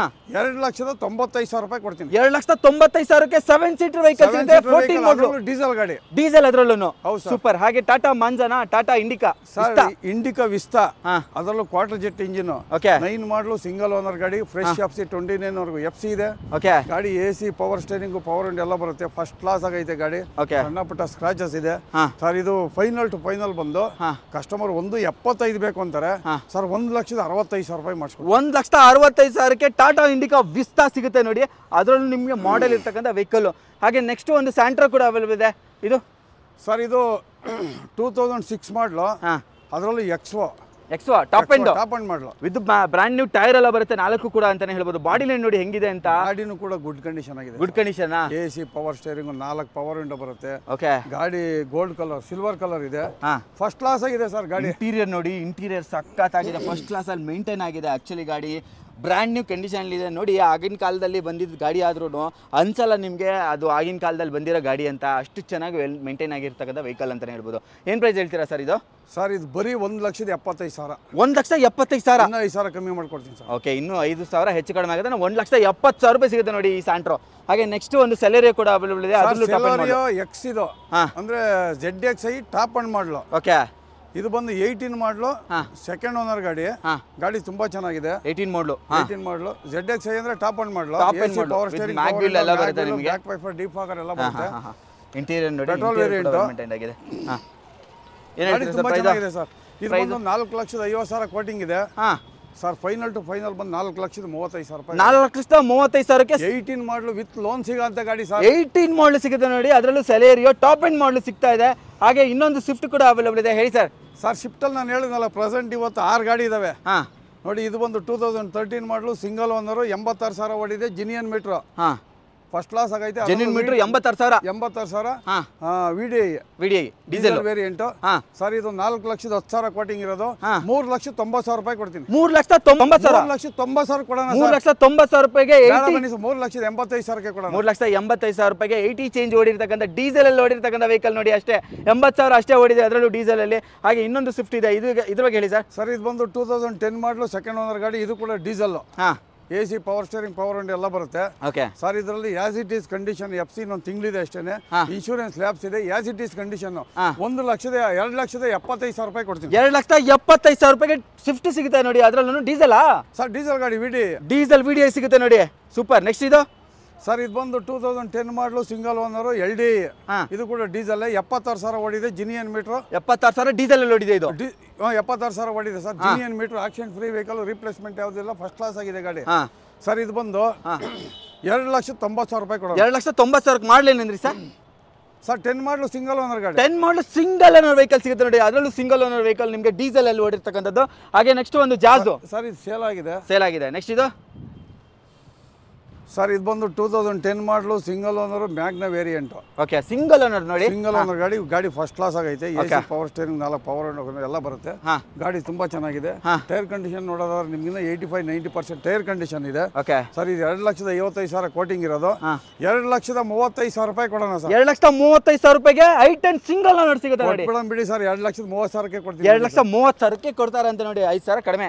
2,95,000 ರೂಪಾಯಿ ಕೊಡ್ತೀನಿ. 2,95,000ಕ್ಕೆ 7 ಸೀಟರ್ ವೆಹಿಕಲ್ ಸಿಗುತ್ತೆ. 14 ಮಾಡಲ್ ಡೀಸೆಲ್ ಗಾಡಿ. ಡೀಸೆಲ್ ಅದರಲ್ಲೂ ಸೂಪರ್. ಹಾಗೆ Tata Manza, Tata Indica, Indica Vista, ಅದರಲ್ಲೂ Quadrajet engine. 9 model, single owner ಗಾಡಿ. ಫ್ರೆಶ್ FC 29 ವರೆಗೂ FC ಇದೆ. ಗಾಡಿ AC, power steering, power window ಎಲ್ಲ ಬರುತ್ತೆ. ಫಸ್ಟ್ ಕ್ಲಾಸ್ ಆಗೈತೆ ಗಾಡಿ. ಸಣ್ಣ ಪುಟ್ಟ ಸ್ಕ್ರಾಚಸ್ ಇದೆ ಸರ್. ಇದು ಫೈನಲ್ ಟು ಫೈನಲ್ ಬಂದು ಕಸ್ಟಮರ್ 1,75,000 ಬೇಕು ಅಂತಾರೆ ಸರ್. 1,65,000 ರೂಪಾಯಿ ಮಾಡಿಸ್ಕೊಂಡು 1,65,000ಕ್ಕೆ ಟಾಟಾ ಇಂಡಿಕಾ ವಿಸ್ತಾ ಸಿಗುತ್ತೆ ನೋಡಿ. ಅದರಲ್ಲೂ ನಿಮಗೆ ಮಾಡೆಲ್ ಇರ್ತಕ್ಕಂಥ ವೆಹಿಕಲ್. ಹಾಗೆ ನೆಕ್ಸ್ಟ್ ಒಂದು ಸ್ಯಾಂಟ್ರಾ ಕೂಡ ಅವೈಲೇಬಲ್ ಇದೆ. ಇದು ಸರ್, ಇದು 2006 ಮಾಡಲು. ಅದರಲ್ಲೂ ಎಕ್ಸ್ವಾ ಟಾಪ್ ಎಂಡ್ ಮಾಡಲು ವಿತ್ ಬ್ರಾಂಡ್ ನ್ಯೂ ಟೈರ್ ಎಲ್ಲ ಬರುತ್ತೆ. 4 ಕೂಡ ಅಂತಾನೆ ಹೇಳ್ಬೋದು. ಬಾಡಿ ಲೈನ್ ನೋಡಿ ಹೆಂಗಿದೆ ಅಂತ. ಗಾಡಿನೂ ಕೂಡ ಗುಡ್ ಕಂಡೀಷನ್ ಆಗಿದೆ. Good condition. AC, power steering, 4 power window ಬರುತ್ತೆ. ಗಾಡಿ ಗೋಲ್ಡ್ ಕಲರ್, ಸಿಲ್ವರ್ ಕಲರ್ ಇದೆ. ಫಸ್ಟ್ ಕ್ಲಾಸ್ ಆಗಿದೆ ಸರ್ ಗಾಡಿ. ಇಂಟೀರಿಯರ್ ನೋಡಿ, ಇಂಟೀರಿಯರ್ ಸಖತ್ತಾಗಿದೆ. ಫಸ್ಟ್ ಕ್ಲಾಸ್ ಅಲ್ಲಿ ಮೇಂಟೈನ್ ಆಗಿದೆ ಆಕ್ಚುಲಿ ಗಾಡಿ. ಬ್ರ್ಯಾಂಡ್ ನ್ಯೂ ಕಂಡೀಷನ್ ಇದೆ ನೋಡಿ. ಆಗಿನ ಕಾಲದಲ್ಲಿ ಬಂದಿದ್ದ ಗಾಡಿ ಆದ್ರೂ ಅನ್ಸಲ್ಲ ನಿಮಗೆ ಅದು ಆಗಿನ ಕಾಲದಲ್ಲಿ ಬಂದಿರೋ ಗಾಡಿ ಅಂತ. ಅಷ್ಟು ಚೆನ್ನಾಗಿ ಮೇಂಟೈನ್ ಆಗಿರ್ತಕ್ಕಂಥ ವೆಹಿಕಲ್ ಅಂತಲೇ ಹೇಳ್ಬೋದು. ಏನು ಪ್ರೈಸ್ ಹೇಳ್ತೀರಾ ಸರ್ ಇದು? ಸರ್ ಇದು ಬರೀ 1,75,000. 1,75,000. ಇನ್ನೂ 5,000 ಕಮ್ಮಿ ಮಾಡ್ಕೊಡ್ತೀನಿ ಸರ್. ಓಕೆ, ಇನ್ನೂ 5,000 ಹೆಚ್ಚು ಕಡಿಮೆ ಆಗುತ್ತೆ. 1,70,000 ರೂಪಾಯಿ ಸಿಗುತ್ತೆ ನೋಡಿ ಈ ಸ್ಯಾಂಟ್ರೋ. ಹಾಗೆ ನೆಕ್ಸ್ಟ್ ಒಂದು ಸೆಲೆರಿಯೋ ಕೂಡ ಅವೈಲೇಬಲ್ ಇದೆ. ಸೆಲೆರಿಯೋ ಎಕ್ಸ್ ಇದು ಅಂದ್ರೆ ZXi ಟಾಪ್ ಅಂಡ್ ಮಾಡಲು. ಓಕೆ, ಇದು ಬಂದು 18 ಮಾಡಲು, ಸೆಕೆಂಡ್ ಓನರ್ ಗಾಡಿ. ಗಾಡಿ ತುಂಬಾ ಚೆನ್ನಾಗಿದೆ. 18 ಮಾಡಲು. ZXi ಅಂದ್ರೆ ಟಾಪ್ ಅಂಡ್ ಮಾಡಲು. ಪವರ್ ಸ್ಟೇರಿಂಗ್, ಮ್ಯಾಗ್ವಿಲ್ ಎಲ್ಲ ಬರುತ್ತೆ ನಿಮಗೆ. ಬ್ಯಾಕ್ ವೈಫರ್, ಡೀಪ್ ಫಾಗರ್ ಎಲ್ಲ ಬರುತ್ತೆ. ಇಂಟೀರಿಯರ್ ನೋಡಿ, ಪೆಟ್ರೋಲ್ ವೇರಿಯಂಟ್ ಆಗಿದೆ. ಗಾಡಿ ತುಂಬಾ ಚೆನ್ನಾಗಿದೆ ಸರ್. ಇದು ಬಂದು 4,50,000 ಕೋಟಿಂಗ್ ಇದೆ ಸರ್. ಫೈನಲ್ ಟು ಫೈನಲ್ ಬಂದು 4,35,000 ರೂಪಾಯಿ. 4,35,000ಕ್ಕೆ 18 ಮಾಡಲು ವಿತ್ ಲೋನ್ ಸಿಗೋಂತ ಗಾಡಿ ಸರ್. 18 ಮಾಡಲು ಸಿಗುತ್ತೆ ನೋಡಿ. ಅದರಲ್ಲೂ ಸೆಲೆರಿಯೋ ಟಾಪ್ ಎಂಡ್ ಮಾಡಲು ಸಿಗ್ತಾ ಇದೆ. ಹಾಗೆ ಇನ್ನೊಂದು ಸ್ವಿಫ್ಟ್ ಕೂಡ ಅವೈಲೇಬಲ್ ಇದೆ. ಹೇಳಿ ಸರ್. ಸರ್ ಶಿಫ್ಟಲ್ಲಿ ನಾನು ಹೇಳಿದ್ನಲ್ಲ, ಪ್ರೆಸೆಂಟ್ ಇವತ್ತು 6 ಗಾಡಿ ಇದಾವೆ. ನೋಡಿ, ಇದು ಬಂದು 2013 ಮಾಡಲು, ಸಿಂಗಲ್ ಓನರು, 86,000 ಓಡಿದೆ. ಜಿನಿಯನ್ ಮೀಟ್ರು ಫಸ್ಟ್ ಕ್ಲಾಸ್ ಆಗೈತೆ. Genuine metre 86,000. 86,000 VDI diesel variant sir. ಇದು 4,10,000 ಕೋಟಿಂಗ್ ಇರೋದು. 3,90,000 ರೂಪಾಯಿ ಕೊಡ್ತೀನಿ. 3,90,000. 3,90,000 ಕೊಡೋಣ. 3,90,000 ರೂಪಾಯಿಗೆ 3,85,000 ಕೊಡೋಣ. 3,85,000 ರೂಪಾಯಿಗೆ 80 ಚೇಂಜ್ ಓಡಿರ್ತಕ್ಕಂಥ ಡೀಸೆಲ್ ಅಲ್ಲಿ ಓಡಿರ್ತಕ್ಕಂಥ ವೆಹಿಕಲ್ ನೋಡಿ. ಅಷ್ಟೇ 80,000 ಅಷ್ಟೇ ಓಡಿದೆ, ಅದರಲ್ಲೂ ಡೀಸೆಲ್ ಅಲ್ಲಿ. ಹಾಗೆ ಇನ್ನೊಂದು ಸ್ವಿಫ್ಟ್ ಇದೆ, ಇದ್ರ ಬಗ್ಗೆ ಹೇಳಿ ಸರ್. ಸರ್ ಇದು ಬಂದು 2010 ಮಾಡಲು, ಸೆಕೆಂಡ್ ಓನರ್ ಗಾಡಿ. ಇದು ಕೂಡ diesel. AC power steering, power window ಎಲ್ಲ ಬರುತ್ತೆ. ಓಕೆ ಸರ್, ಇದರಲ್ಲಿ as it is condition. FC ಒಂದು ತಿಂಗಳಿದೆ ಅಷ್ಟೇನೆ. ಇನ್ಶೂರೆನ್ಸ್ ಲ್ಯಾಬ್ಸ್ ಇದೆ. As it is condition. 2,75,000 ರೂಪಾಯಿ ಕೊಡ್ತೀನಿ. 2,75,000 ರೂಪಾಯಿಗೆ ಸ್ವಿಫ್ಟ್ ಸಿಗುತ್ತೆ ನೋಡಿ. ಅದರಲ್ಲೂ ಡೀಸೆಲ್ ಸರ್. ಡೀಸೆಲ್ ಗಾಡಿ ಡೀಸೆಲ್ ವಿಡಿಐ ಸಿಗುತ್ತೆ ನೋಡಿ. ಸೂಪರ್. ನೆಕ್ಸ್ಟ್ ಇದು ಸರ್, ಇದು ಬಂದು 2010 ಮಾಡಲು, ಸಿಂಗಲ್ ಓನರು, LD. ಇದು ಕೂಡ ಡೀಸೆಲ್. 76,000 ಓಡಿದೆ. Genuine metre. 76,000 ಡೀಸೆಲ್ ಅಲ್ಲಿ ಓಡಿದೆ. ಇದು 76,000 ಓಡಿದೆ sir. Genuine meter, accident free vehicle, replacement ಯಾವುದಿಲ್ಲ, ಫಸ್ಟ್ ಕ್ಲಾಸ್ ಆಗಿದೆ ಗಾಡಿ. ಸರ್ ಇದು ಬಂದು 2,90,000 ರೂಪಾಯಿ ಕೊಡೋಣ. 2,90,000 ಮಾಡ್ಲೇನೇನ್ರಿ ಸರ್? ಸರ್ 10 ಮಾಡಲು, ಸಿಂಗಲ್ ಓನರ್ ಗಾಡಿ. 10 ಮಾಡಲು ಸಿಂಗಲ್ ಓನರ್ ವೆಹಿಕಲ್ ಸಿಗುತ್ತೆ ನೋಡಿ. ಅದರಲ್ಲೂ ಸಿಂಗಲ್ ಓನರ್ ವೆಹಿಕಲ್ ನಿಮಗೆ ಡೀಸೆಲ್ ಅಲ್ಲಿ ಓಡಿರ್ತಕ್ಕಂಥದ್ದು. ಹಾಗೆ ನೆಕ್ಸ್ಟ್ ಒಂದು ಜಾಜ್ ಸರ್. ಇದು ಸೇಲ್ ಆಗಿದೆ. ನೆಕ್ಸ್ಟ್ ಇದು ಸರ್, ಇದು ಬಂದು 2010 ಮಾಡಲು, single owner, Magna variant. Okay, single owner ನೋಡಿ. ಸಿಂಗಲ್ ಓನರ್ ಗಾಡಿ ಫಸ್ಟ್ ಕ್ಲಾಸ್ ಆಗೈತೆ. AC ಪವರ್ ಸ್ಟೇರಿಂಗ್, 4 ಪವರ್ ಎಲ್ಲ ಬರುತ್ತೆ. ಗಾಡಿ ತುಂಬಾ ಚೆನ್ನಾಗಿದೆ. ಟೈರ್ ಕಂಡೀಷನ್ ನೋಡೋದಾದ್ರೆ ನಿಮ್ಗಿನ್ನ 85-90% ಟೈರ್ ಕಂಡೀಷನ್ ಇದೆ. Okay sir. ಇದು 2,55,000 ಕೋಟಿಂಗ್ ಇರೋದು. 2,35,000 ರೂಪಾಯಿ ಕೊಡೋಣ ಸರ್. 2,35,000 ರೂಪಾಯಿಗೆ ಐಟನ್ ಸಿಂಗಲ್ ಓನರ್ ಸಿಗುತ್ತೆ ನೋಡಿ. ಬಿಡಿ ಸರ್, 2,30,000ಕ್ಕೆ ಕೊಡ್ತೀನಿ. 2,30,000ಕ್ಕೆ ಕೊಡ್ತಾರೆ ಅಂತ ನೋಡಿ. 5,000 ಕಡಿಮೆ.